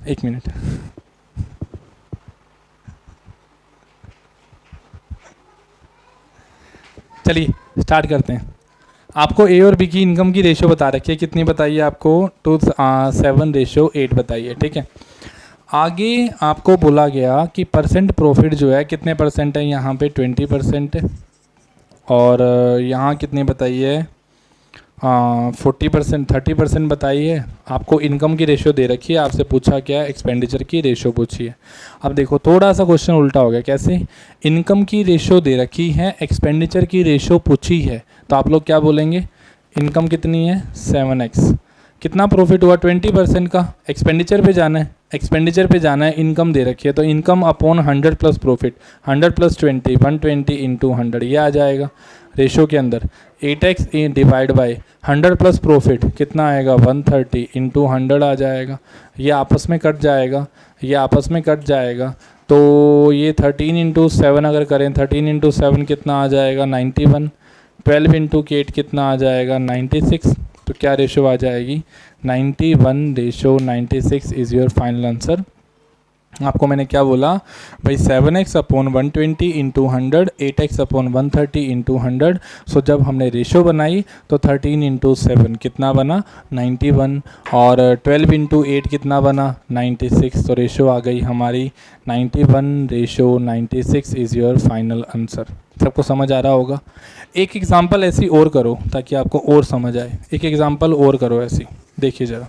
एक मिनट, चलिए स्टार्ट करते हैं। आपको ए और बी की इनकम की रेशियो बता रखी है, कितनी बताइए आपको? 7:8 बताइए, ठीक है। आगे आपको बोला गया कि परसेंट प्रॉफिट जो है कितने परसेंट है, यहाँ पे 20% है, और यहाँ कितने बताइए? 40%, 30% बताइए। आपको इनकम की रेशियो दे रखी है, आपसे पूछा क्या है? एक्सपेंडिचर की रेशियो पूछी है। अब देखो थोड़ा सा क्वेश्चन उल्टा हो गया। कैसे? इनकम की रेशियो दे रखी है, एक्सपेंडिचर की रेशियो पूछी है, तो आप लोग क्या बोलेंगे? इनकम कितनी है? 7x। कितना प्रॉफिट हुआ? 20% का। एक्सपेंडिचर पे जाना है, एक्सपेंडिचर पे जाना है, इनकम दे रखी है, तो income upon 100 plus profit, 100 plus 20, 120 into 100, ये आ जाएगा रेशो के अंदर। 8x divide by 100 plus profit कितना आएगा? 130 इंटू 100 आ जाएगा। ये आपस में कट जाएगा, ये आपस में कट जाएगा, तो ये 13 इंटू 7 अगर करें, 13 इंटू 7 कितना आ जाएगा? 91। 12 इंटू 8 कितना आ जाएगा? 96। तो क्या रेशो आ जाएगी? 91:96 इज़ योर फाइनल आंसर। आपको मैंने क्या बोला भाई? 7x upon 120 into 100, 8x upon 130 into 100। सो जब हमने रेशो बनाई तो 13 इंटू 7 कितना बना? 91, और 12 इंटू 8 कितना बना? 96। तो रेशो आ गई हमारी 91:96 इज़ योर फाइनल आंसर। सबको समझ आ रहा होगा? एक एग्जांपल ऐसी और करो ताकि आपको और समझ आए। एक एग्जांपल और करो ऐसी, देखिए ज़रा।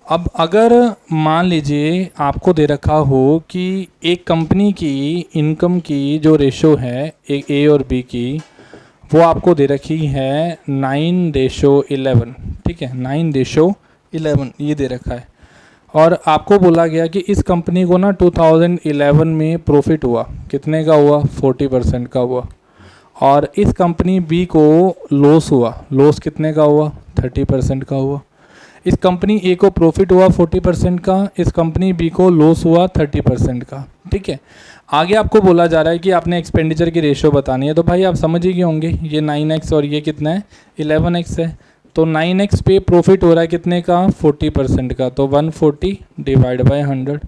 अब अगर मान लीजिए आपको दे रखा हो कि एक कंपनी की इनकम की जो रेशो है एक ए और बी की, वो आपको दे रखी है 9:11, ठीक है, 9:11 ये दे रखा है। और आपको बोला गया कि इस कंपनी को ना 2011 में प्रॉफिट हुआ, कितने का हुआ? 40% का हुआ। और इस कंपनी बी को लॉस हुआ, लॉस कितने का हुआ? 30% का हुआ। इस कंपनी ए को प्रॉफिट हुआ 40% का, इस कंपनी बी को लॉस हुआ 30% का, ठीक है। आगे आपको बोला जा रहा है कि आपने एक्सपेंडिचर की रेशियो बतानी है, तो भाई आप समझ ही गए होंगे, ये 9x और ये कितना है? 11x है। तो 9x पे प्रॉफिट हो रहा है कितने का? 40% का, तो 140 डिवाइड बाई 100।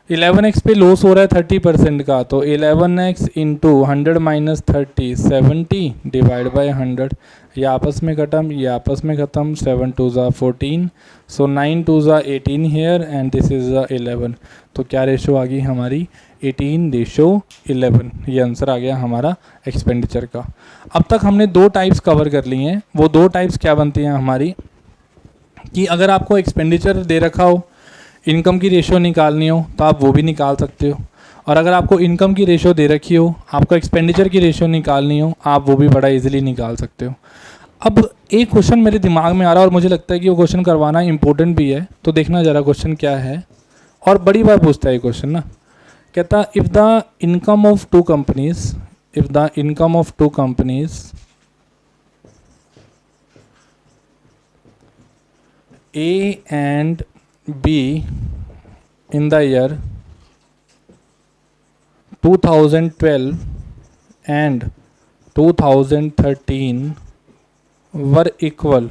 11x पे लॉस हो रहा है 30% का, तो 11x into 100 minus 30, 70 divide by 100। ये आपस में खत्म, ये आपस में ख़त्म, 7 2 ज़ा 14, सो 9 2 ज़ा 18 हेयर एंड दिस इज़ ज़ा 11। तो क्या रेशो आ गई हमारी? 18:11। ये आंसर आ गया हमारा एक्सपेंडिचर का। अब तक हमने दो टाइप्स कवर कर ली हैं। वो दो टाइप्स क्या बनती हैं हमारी? कि अगर आपको एक्सपेंडिचर दे रखा हो, इनकम की रेशियो निकालनी हो, तो आप वो भी निकाल सकते हो। और अगर आपको इनकम की रेशियो दे रखी हो, आपको एक्सपेंडिचर की रेशियो निकालनी हो, आप वो भी बड़ा इजीली निकाल सकते हो। अब एक क्वेश्चन मेरे दिमाग में आ रहा है और मुझे लगता है कि वो क्वेश्चन करवाना इंपॉर्टेंट भी है, तो देखना ज़रा क्वेश्चन क्या है। और बड़ी बार पूछता है ये क्वेश्चन ना, कहता if the income of two companies, if the income of two companies A and B in the year 2012 and 2013 were equal,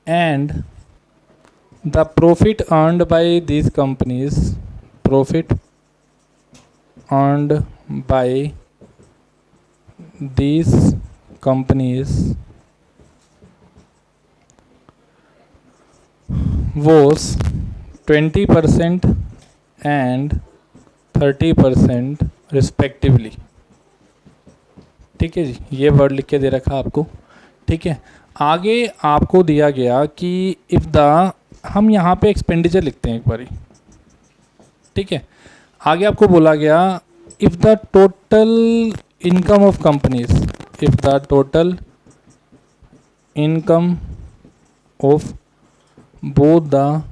and the profit earned by these companies, profit earned by these companies was 20% and 30% respectively. ठीक है जी, ये word लिख के दे रखा आपको, ठीक है। आगे आपको दिया गया कि इफ़ द, हम यहाँ पे एक्सपेंडिचर लिखते हैं एक बारी, ठीक है। आगे आपको बोला गया if the total income of companies, if the total income of both the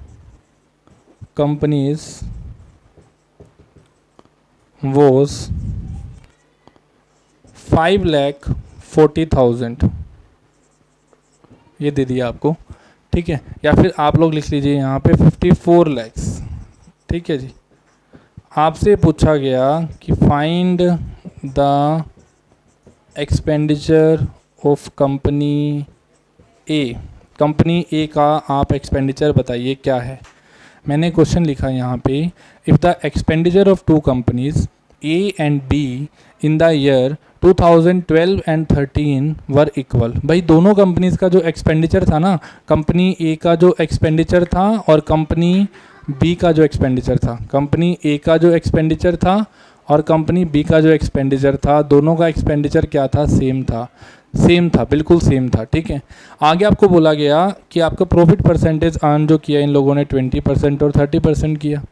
companies was 5 lakh 40,000 ये दे दिया आपको, ठीक है। या फिर आप लोग लिख लीजिए यहाँ पे 54 लैक्स, ठीक है जी। आपसे पूछा गया कि find the expenditure of company A, company A का आप एक्सपेंडिचर बताइए क्या है। मैंने क्वेश्चन लिखा यहाँ पे, if the expenditure of two companies A and B in the year 2012 and 13 were equal. भाई दोनों कंपनीज का जो एक्सपेंडिचर था ना, कंपनी ए का जो एक्सपेंडिचर था और कंपनी बी का जो एक्सपेंडिचर था, कंपनी ए का जो एक्सपेंडिचर था और कंपनी बी का जो एक्सपेंडिचर था, दोनों का एक्सपेंडिचर क्या था, सेम था, सेम था, बिल्कुल सेम था, ठीक है। आगे आपको बोला गया कि आपका प्रॉफिट परसेंटेज अर्न जो किया इन लोगों ने 20% और 30% किया।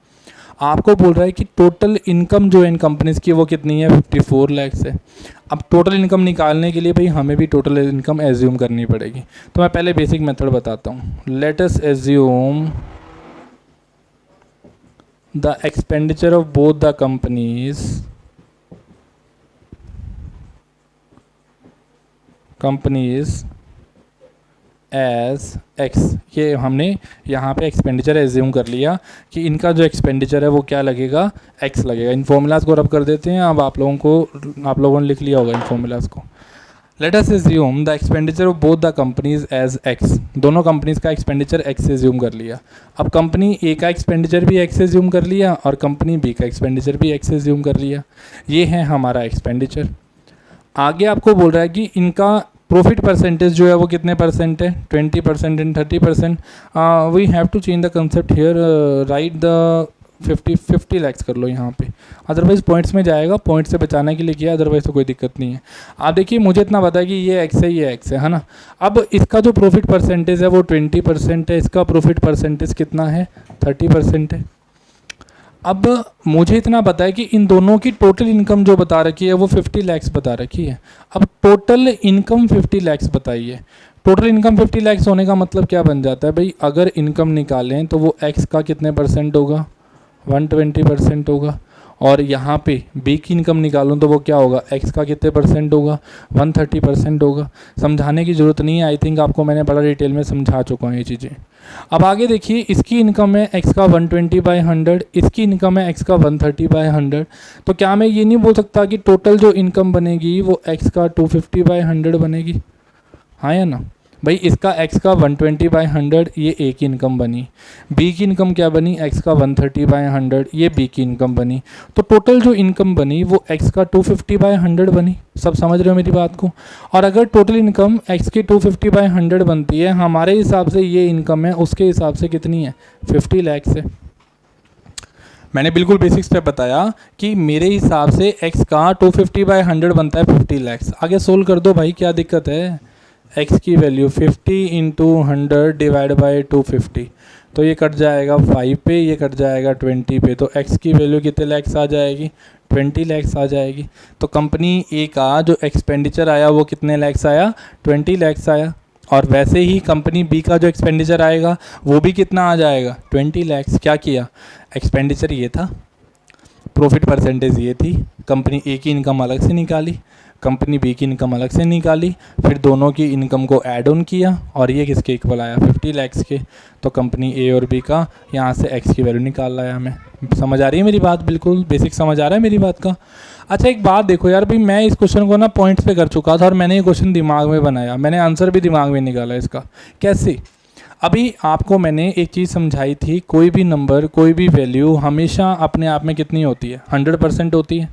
आपको बोल रहा है कि टोटल इनकम जो है इन कंपनीज़ की वो कितनी है, 54 लैक्स है। अब टोटल इनकम निकालने के लिए भाई हमें भी टोटल इनकम एज्यूम करनी पड़ेगी। तो मैं पहले बेसिक मेथड बताता हूँ। Let us assume the expenditure of both the companies as x. ये हमने यहाँ पे एक्सपेंडिचर एज्यूम कर लिया कि इनका जो एक्सपेंडिचर है वो क्या लगेगा, एक्स लगेगा। इन फॉर्मूलाज को रब कर देते हैं। अब आप लोगों ने लिख लिया होगा इन फॉर्मूलाज को। Let us assume the expenditure of both the companies as x. दोनों कंपनीज का एक्सपेंडिचर एक्स एज्यूम कर लिया। अब कंपनी ए का एक्सपेंडिचर भी एक्स एज्यूम कर लिया और कंपनी बी का एक्सपेंडिचर भी एक्स एज्यूम कर लिया। ये है हमारा एक्सपेंडिचर। आगे आपको बोल रहा है कि इनका प्रॉफिट परसेंटेज जो है वो कितने परसेंट है, 20% and 30%। We have to change the concept here, right the 50 lakhs कर लो यहाँ पे, अदरवाइज पॉइंट्स में जाएगा, पॉइंट से बचाने के लिए किया, अदरवाइज तो कोई दिक्कत नहीं है। आप देखिए मुझे इतना पता है कि ये एक्स है, ये एक्स है ना। अब इसका जो प्रॉफिट परसेंटेज है वो 20% है, इसका प्रॉफिट परसेंटेज कितना है, 30% है। अब मुझे इतना पता है कि इन दोनों की टोटल इनकम जो बता रखी है वो 50 लैक्स बता रखी है। अब टोटल इनकम 50 लैक्स बताइए। टोटल इनकम 50 लैक्स होने का मतलब क्या बन जाता है भाई, अगर इनकम निकालें तो वो एक्स का कितने परसेंट होगा, 120% होगा। और यहाँ पे बी की इनकम निकालूँ तो वो क्या होगा, एक्स का कितने परसेंट होगा, 130% होगा। समझाने की ज़रूरत नहीं है, आई थिंक आपको मैंने बड़ा डिटेल में समझा चुका हूँ ये चीज़ें। अब आगे देखिए, इसकी इनकम है एक्स का 120/100, इसकी इनकम है एक्स का 130/100। तो क्या मैं ये नहीं बोल सकता कि टोटल जो इनकम बनेगी वो एक्स का 250/100 बनेगी, हाँ या ना भाई। इसका x का 120/100 ये ए की इनकम बनी, b की इनकम क्या बनी, x का 130/100 ये b की इनकम बनी। तो टोटल जो इनकम बनी वो x का 250/100 बनी। सब समझ रहे हो मेरी बात को। और अगर टोटल इनकम x की 250/100 बनती है, हमारे हिसाब से ये इनकम है, उसके हिसाब से कितनी है, 50 लैक्स है। मैंने बिल्कुल बेसिक स्टेप बताया कि मेरे हिसाब से x का 250/100 बनता है 50 लैक्स। आगे सोल्व कर दो भाई, क्या दिक्कत है। x की वैल्यू 50 × 100 डिवाइड बाई 250, तो ये कट जाएगा 5 पे, ये कट जाएगा 20 पे। तो x की वैल्यू कितने लैक्स आ जाएगी, 20 लैक्स आ जाएगी। तो कंपनी ए का जो एक्सपेंडिचर आया वो कितने लैक्स आया, 20 लैक्स आया। और वैसे ही कंपनी बी का जो एक्सपेंडिचर आएगा वो भी कितना आ जाएगा, 20 लैक्स। क्या किया, एक्सपेंडिचर ये था, प्रॉफिट परसेंटेज ये थी, कंपनी ए की इनकम अलग से निकाली, कंपनी बी की इनकम अलग से निकाली, फिर दोनों की इनकम को ऐड ऑन किया और ये किसके इक्वल आया, 50 लैक्स के। तो कंपनी ए और बी का यहाँ से एक्स की वैल्यू निकाल लाया हमें। समझ आ रही है मेरी बात, बिल्कुल बेसिक समझ आ रहा है मेरी बात का। अच्छा एक बात देखो यार भाई, मैं इस क्वेश्चन को ना पॉइंट्स पे कर चुका था और मैंने ये क्वेश्चन दिमाग में बनाया, मैंने आंसर भी दिमाग में निकाला इसका। कैसे, अभी आपको मैंने एक चीज़ समझाई थी, कोई भी नंबर, कोई भी वैल्यू हमेशा अपने आप में कितनी होती है, 100% होती है।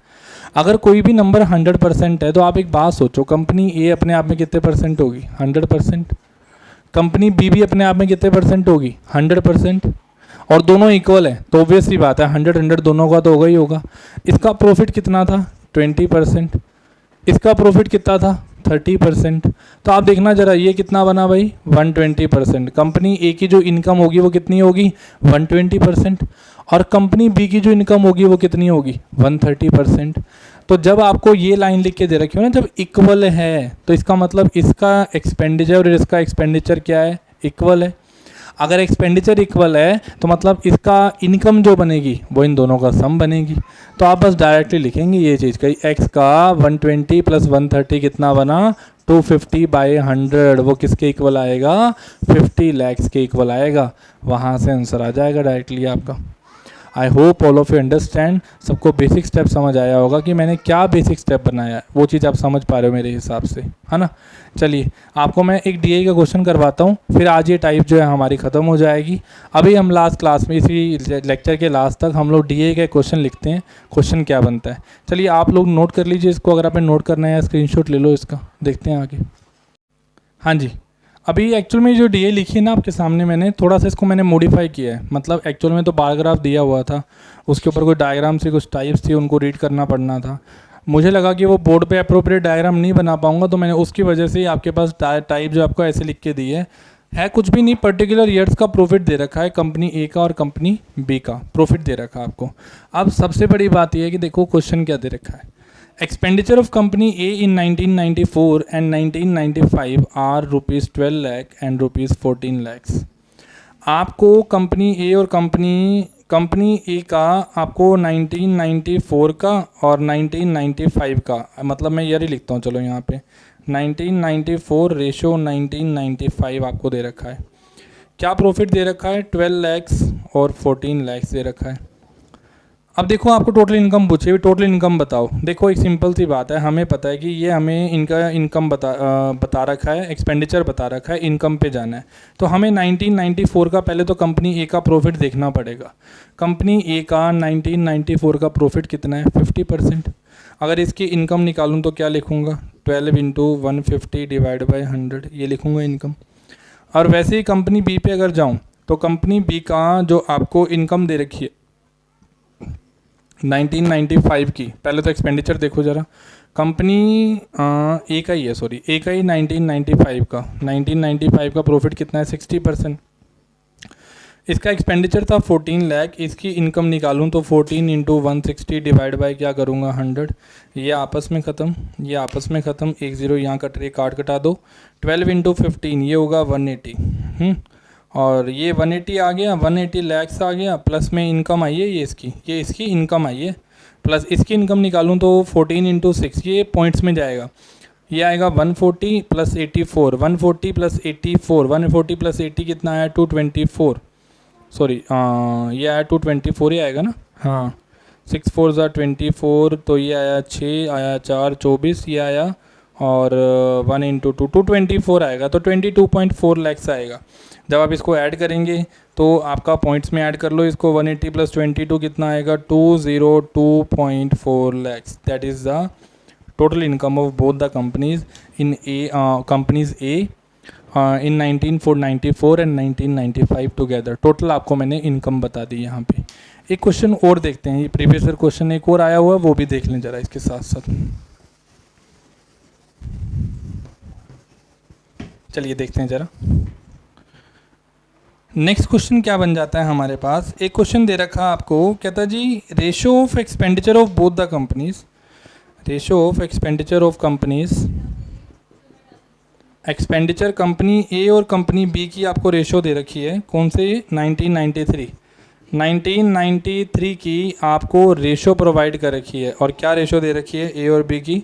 अगर कोई भी नंबर 100% है तो आप एक बात सोचो, कंपनी ए अपने आप में कितने परसेंट होगी, 100%। कंपनी बी भी अपने आप में कितने परसेंट होगी, 100%। और दोनों इक्वल है तो ऑब्वियसली बात है 100 दोनों का तो होगा ही होगा। इसका प्रॉफिट कितना था, 20%। इसका प्रॉफिट कितना था, 30%। तो आप देखना जरा ये कितना बना भाई, 120%। कंपनी ए की जो इनकम होगी वो कितनी होगी, 120%। और कंपनी बी की जो इनकम होगी वो कितनी होगी, 130%। तो जब आपको ये लाइन लिख के दे रखी हो ना, जब इक्वल है तो इसका मतलब इसका एक्सपेंडिचर और इसका एक्सपेंडिचर क्या है, इक्वल है। अगर एक्सपेंडिचर इक्वल है तो मतलब इसका इनकम जो बनेगी वो इन दोनों का सम बनेगी। तो आप बस डायरेक्टली लिखेंगे ये चीज़ कि एक्स का 120 प्लस 130 कितना बना 250/100, वो किसके इक्वल आएगा 50 लैक्स के इक्वल आएगा। वहाँ से आंसर आ जाएगा डायरेक्टली आपका। I hope all of you understand, सबको बेसिक स्टेप समझ आया होगा कि मैंने क्या बेसिक स्टेप बनाया है, वो चीज़ आप समझ पा रहे हो मेरे हिसाब से, है ना। चलिए आपको मैं एक डीआई का क्वेश्चन करवाता हूँ, फिर आज ये टाइप जो है हमारी ख़त्म हो जाएगी। अभी हम लास्ट क्लास में इसी लेक्चर के लास्ट तक हम लोग डीआई का क्वेश्चन लिखते हैं, क्वेश्चन क्या बनता है। चलिए आप लोग नोट कर लीजिए इसको, अगर आपने नोट करना है या स्क्रीनशॉट ले लो इसका, देखते हैं आगे। हाँ जी, अभी एक्चुअल में जो डीए लिखी है ना आपके सामने, मैंने थोड़ा सा इसको मैंने मॉडिफाई किया है। मतलब एक्चुअल में तो बार ग्राफ दिया हुआ था, उसके ऊपर कोई डायग्राम से कुछ टाइप्स थी, उनको रीड करना पड़ना था। मुझे लगा कि वो बोर्ड पे अप्रोप्रिएट डायग्राम नहीं बना पाऊंगा, तो मैंने उसकी वजह से ही आपके पास टाइप जो आपको ऐसे लिख के दी है कुछ भी नहीं, पर्टिकुलर ईयर्स का प्रॉफिट दे रखा है, कंपनी ए का और कंपनी बी का प्रॉफिट दे रखा है आपको। अब सबसे बड़ी बात यह है कि देखो क्वेश्चन क्या दे रखा है। Expenditure of company A in 1994 and 1995 are rupees 12 lakh and rupees 14 lakhs। आपको कंपनी ए और कंपनी ए का आपको 1994 का और 1995 का, मतलब मैं ईयर ही लिखता हूँ, चलो यहाँ पे 1994 रेशो 1995 आपको दे रखा है। क्या प्रॉफिट दे रखा है 12 लैक्स और 14 लैक्स दे रखा है। अब देखो आपको टोटल इनकम पूछे, टोटल इनकम बताओ। देखो एक सिंपल सी बात है, हमें पता है कि ये हमें इनका इनकम बता रखा है, एक्सपेंडिचर बता रखा है, इनकम पे जाना है। तो हमें 1994 का पहले तो कंपनी ए का प्रॉफिट देखना पड़ेगा। कंपनी ए का 1994 का प्रॉफिट कितना है 50%। अगर इसकी इनकम निकालूँ तो क्या लिखूँगा 12 × 150 डिवाइड बाई 100, ये लिखूँगा इनकम। और वैसे ही कंपनी बी पे अगर जाऊँ तो कंपनी बी का जो आपको इनकम दे रखी है 1995 की, पहले तो एक्सपेंडिचर देखो ज़रा, कंपनी ए का ही है, सॉरी ए का ही 1995 का प्रॉफिट कितना है 60%। इसका एक्सपेंडिचर था 14 लाख, इसकी इनकम निकालूं तो 14 × 160 डिवाइड बाय क्या करूँगा 100, ये आपस में ख़त्म, ये आपस में ख़त्म, एक ज़ीरो यहाँ कट रही, काट कटा दो। 12 × 15 ये होगा 180, और ये 180 आ गया, 180 लैक्स आ गया, प्लस में इनकम आई है ये इसकी इनकम आई है, प्लस इसकी इनकम निकालूं तो 14 × 6, ये पॉइंट्स में जाएगा, ये आएगा 140 + 84, 140 + 84, 140 + 80 कितना आया 224, सॉरी ये आया 224 ही आएगा ना, हाँ 6 4 ज़ा 24, तो ये आया 6 आया 4 24, ये आया और 1 × 2 224 आएगा, तो 22.4 लैक्स आएगा। जब आप इसको ऐड करेंगे तो आपका पॉइंट्स में ऐड कर लो इसको, 180 + 22 कितना आएगा 202.4 lakhs. That is the total income of both the companies in companies A in 1994 and 1995 together. Total आपको मैंने इनकम बता दी यहाँ पे। एक क्वेश्चन और देखते हैं, ये प्रीवियस ईयर क्वेश्चन एक और आया हुआ है, वो भी देख लें ज़रा इसके साथ साथ। चलिए देखते हैं ज़रा। नेक्स्ट क्वेश्चन क्या बन जाता है हमारे पास, एक क्वेश्चन दे रखा आपको, कहता जी ratio of expenditure of both the companies, ratio of expenditure of companies, expenditure company A और कंपनी बी की आपको रेशो दे रखी है, कौन से 1993 की आपको रेशो प्रोवाइड कर रखी है, और क्या रेशो दे रखी है ए और बी की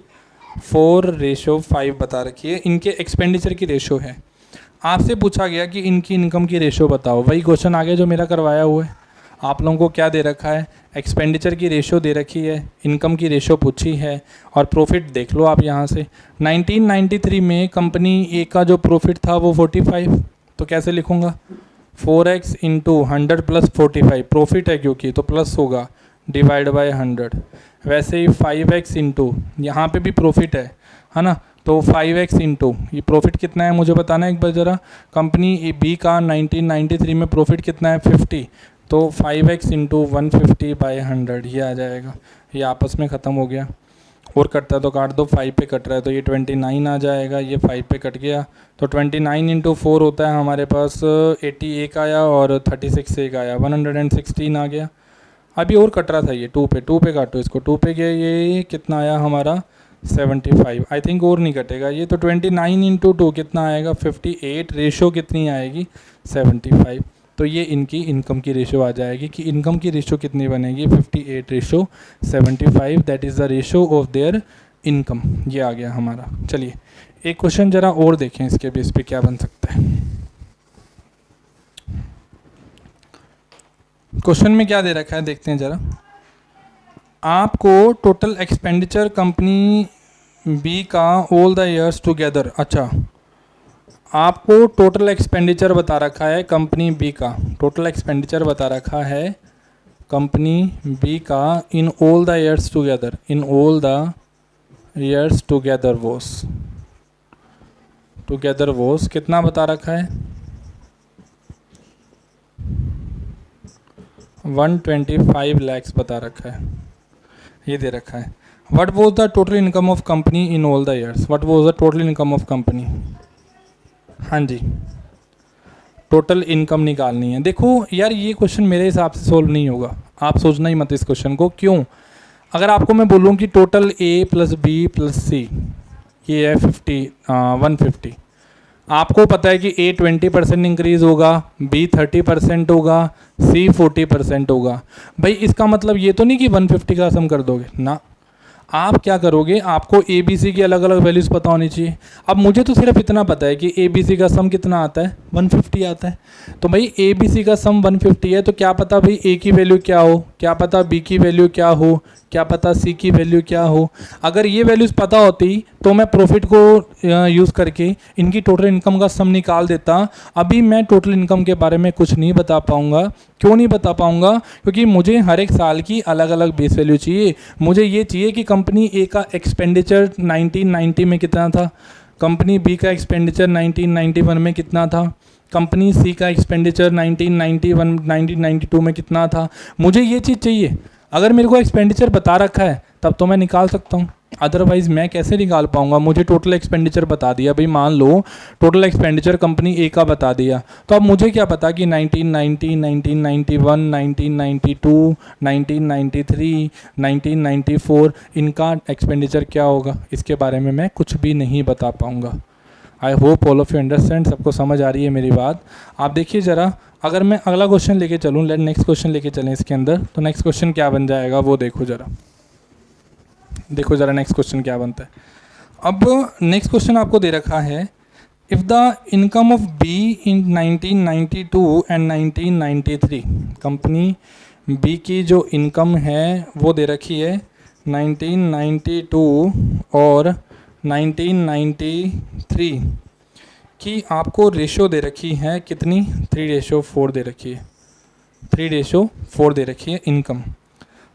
4:5 बता रखी है, इनके एक्सपेंडिचर की रेशो है। आपसे पूछा गया कि इनकी इनकम की रेशो बताओ, वही क्वेश्चन आगे जो मेरा करवाया हुआ है। आप लोगों को क्या दे रखा है, एक्सपेंडिचर की रेशो दे रखी है, इनकम की रेशो पूछी है, और प्रॉफिट देख लो आप यहाँ से। 1993 में कंपनी ए का जो प्रॉफिट था वो 45, तो कैसे लिखूँगा 4x × 100 + 45, प्रॉफिट है क्योंकि तो प्लस होगा, डिवाइड बाय 100। वैसे ही 5x × यहाँ पे भी प्रॉफिट है ना, तो 5x × ये प्रॉफिट कितना है मुझे बताना है एक बार ज़रा। कंपनी बी का 1993 में प्रॉफिट कितना है 50, तो 5x × 150/100 ये आ जाएगा, ये आपस में ख़त्म हो गया। और कटता है तो काट दो, 5 पे कट रहा है तो ये 29 आ जाएगा, ये 5 पे कट गया, तो 29 × 4 होता है हमारे पास 81 आया, और 36 एक आया 116 आ गया। अभी और कट रहा था ये 2 पे काटो इसको, 2 पे गया, ये कितना आया हमारा 75, आई थिंक और नहीं कटेगा ये, तो 29 इंटू 2 कितना आएगा 58, रेशो कितनी आएगी 75। तो ये इनकी इनकम की रेशो आ जाएगी कि इनकम की रेशो कितनी बनेगी 58:75, that is the ratio of their income. ये आ गया हमारा। चलिए एक क्वेश्चन जरा और देखें इसके बेस पे क्या बन सकता है। क्वेश्चन में क्या दे रखा है देखते हैं जरा। आपको टोटल एक्सपेंडिचर कंपनी बी का ऑल द ईयर्स टुगेदर, अच्छा आपको टोटल एक्सपेंडिचर बता रखा है कंपनी बी का, टोटल एक्सपेंडिचर बता रखा है कंपनी बी का in all the years together, in all the years together was कितना बता रखा है 125 lakhs बता रखा है, ये दे रखा है। What was the total income of company in all the years, what was the total income of company, हाँ जी टोटल इनकम निकालनी है। देखो यार ये क्वेश्चन मेरे हिसाब से सोल्व नहीं होगा, आप सोचना ही मत इस क्वेश्चन को। क्यों? अगर आपको मैं बोलूँ कि total A plus B plus सी ये है 150, आपको पता है कि ए 20% इंक्रीज़ होगा, बी 30% होगा, सी 40% होगा। भाई इसका मतलब ये तो नहीं कि 150 का सम कर दोगे ना, आप क्या करोगे, आपको ए बी सी की अलग अलग वैल्यूज़ पता होनी चाहिए। अब मुझे तो सिर्फ इतना पता है कि ए बी सी का सम कितना आता है 150 आता है, तो भाई ए बी सी का सम 150 है, तो क्या पता भाई ए की वैल्यू क्या हो, क्या पता बी की वैल्यू क्या हो, क्या पता सी की वैल्यू क्या हो। अगर ये वैल्यूज़ पता होती तो मैं प्रॉफिट को यूज़ करके इनकी टोटल इनकम का सम निकाल देता। अभी मैं टोटल इनकम के बारे में कुछ नहीं बता पाऊँगा। क्यों नहीं बता पाऊँगा? क्योंकि मुझे हर एक साल की अलग अलग बेस वैल्यू चाहिए। मुझे ये चाहिए कि कंपनी ए का एक्सपेंडिचर 1990 में कितना था, कंपनी बी का एक्सपेंडिचर 1991 में कितना था, कंपनी सी का एक्सपेंडिचर 1991 1992 में कितना था। मुझे ये चीज़ चाहिए। अगर मेरे को एक्सपेंडिचर बता रखा है तब तो मैं निकाल सकता हूँ, अदरवाइज़ मैं कैसे निकाल पाऊँगा। मुझे टोटल एक्सपेंडिचर बता दिया, भाई मान लो टोटल एक्सपेंडिचर कंपनी ए का बता दिया, तो अब मुझे क्या पता कि 1990, 1991, 1992, 1993, 1994 इनका एक्सपेंडिचर क्या होगा, इसके बारे में मैं कुछ भी नहीं बता पाऊँगा। I hope all of you understand, सबको समझ आ रही है मेरी बात। आप देखिए ज़रा, अगर मैं अगला क्वेश्चन लेके चलूँ, नेक्स्ट क्वेश्चन लेके चलें इसके अंदर, तो नेक्स्ट क्वेश्चन क्या बन जाएगा वो देखो ज़रा, देखो ज़रा नेक्स्ट क्वेश्चन क्या बनता है। अब नेक्स्ट क्वेश्चन आपको दे रखा है, if the income of B in 1992 and 1993, company B की जो इनकम है वो दे रखी है 1992 और 1993 की, आपको रेशो दे रखी है कितनी 3:4 दे रखी है, 3:4 दे रखी है income.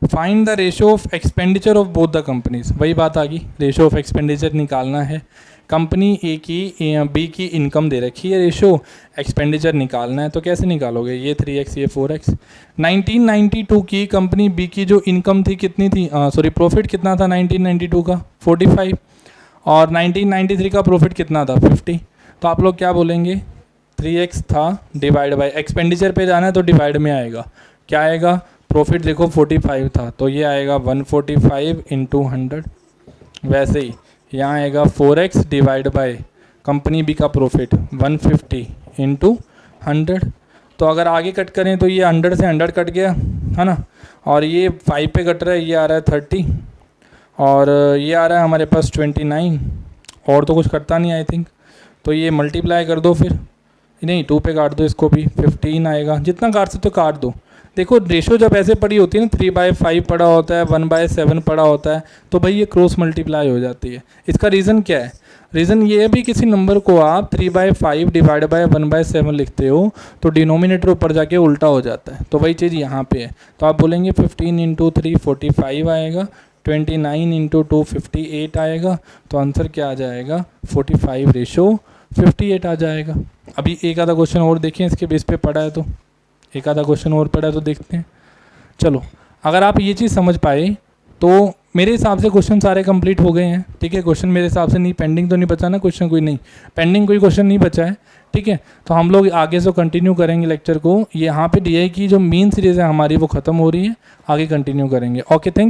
Find the ratio of expenditure of both the companies, वही बात आ गई, रेशो ऑफ एक्सपेंडिचर निकालना है। कंपनी ए की बी की इनकम दे रखी है, रेशो एक्सपेंडिचर निकालना है, तो कैसे निकालोगे, ये 3x ये 4x। 1992 की कंपनी बी की जो इनकम थी कितनी थी, सॉरी प्रॉफिट कितना था 1992 का 45, और 1993 का प्रॉफिट कितना था 50। तो आप लोग क्या बोलेंगे, 3x था डिवाइड बाय, एक्सपेंडिचर पे जाना है तो डिवाइड में आएगा, क्या आएगा, प्रॉफिट देखो 45 था तो ये आएगा 145 इंटू 100। वैसे ही यहाँ आएगा 4x divide by company B का प्रॉफिट 150 इंटू 100। तो अगर आगे कट करें तो ये 100 से 100 कट गया है ना, और ये 5 पे कट रहा है, ये आ रहा है 30, और ये आ रहा है हमारे पास 29, और तो कुछ करता नहीं आई थिंक। तो ये मल्टीप्लाई कर दो, फिर नहीं 2 पे काट दो इसको भी, 15 आएगा, जितना काट सकते तो काट दो। देखो रेशो जब ऐसे पड़ी होती है ना, 3/5 पड़ा होता है, 1/7 पड़ा होता है, तो भाई ये क्रॉस मल्टीप्लाई हो जाती है। इसका रीज़न क्या है, रीज़न ये है भी किसी नंबर को आप 3/5 डिवाइड बाय 1/7 लिखते हो तो डिनोमिनेटर ऊपर जाके उल्टा हो जाता है, तो वही चीज़ यहाँ पे है। तो आप बोलेंगे 15 इंटू 3 45 आएगा, 29 इंटू 2 58 आएगा, तो आंसर क्या आ जाएगा 45:58 आ जाएगा। अभी एक आधा क्वेश्चन और देखें इसके बेस पे पड़ा है, तो एक आधा क्वेश्चन और पड़ा है तो देखते हैं। चलो अगर आप ये चीज़ समझ पाए तो मेरे हिसाब से क्वेश्चन सारे कंप्लीट हो गए हैं, ठीक है। क्वेश्चन मेरे हिसाब से नहीं, पेंडिंग तो नहीं बचा ना क्वेश्चन, कोई नहीं पेंडिंग कोई क्वेश्चन नहीं बचा है, ठीक है। तो हम लोग आगे से कंटिन्यू करेंगे लेक्चर को। यहाँ पे डीआई की जो मेन सीरीज़ है हमारी वो ख़त्म हो रही है, आगे कंटिन्यू करेंगे। Okay, thank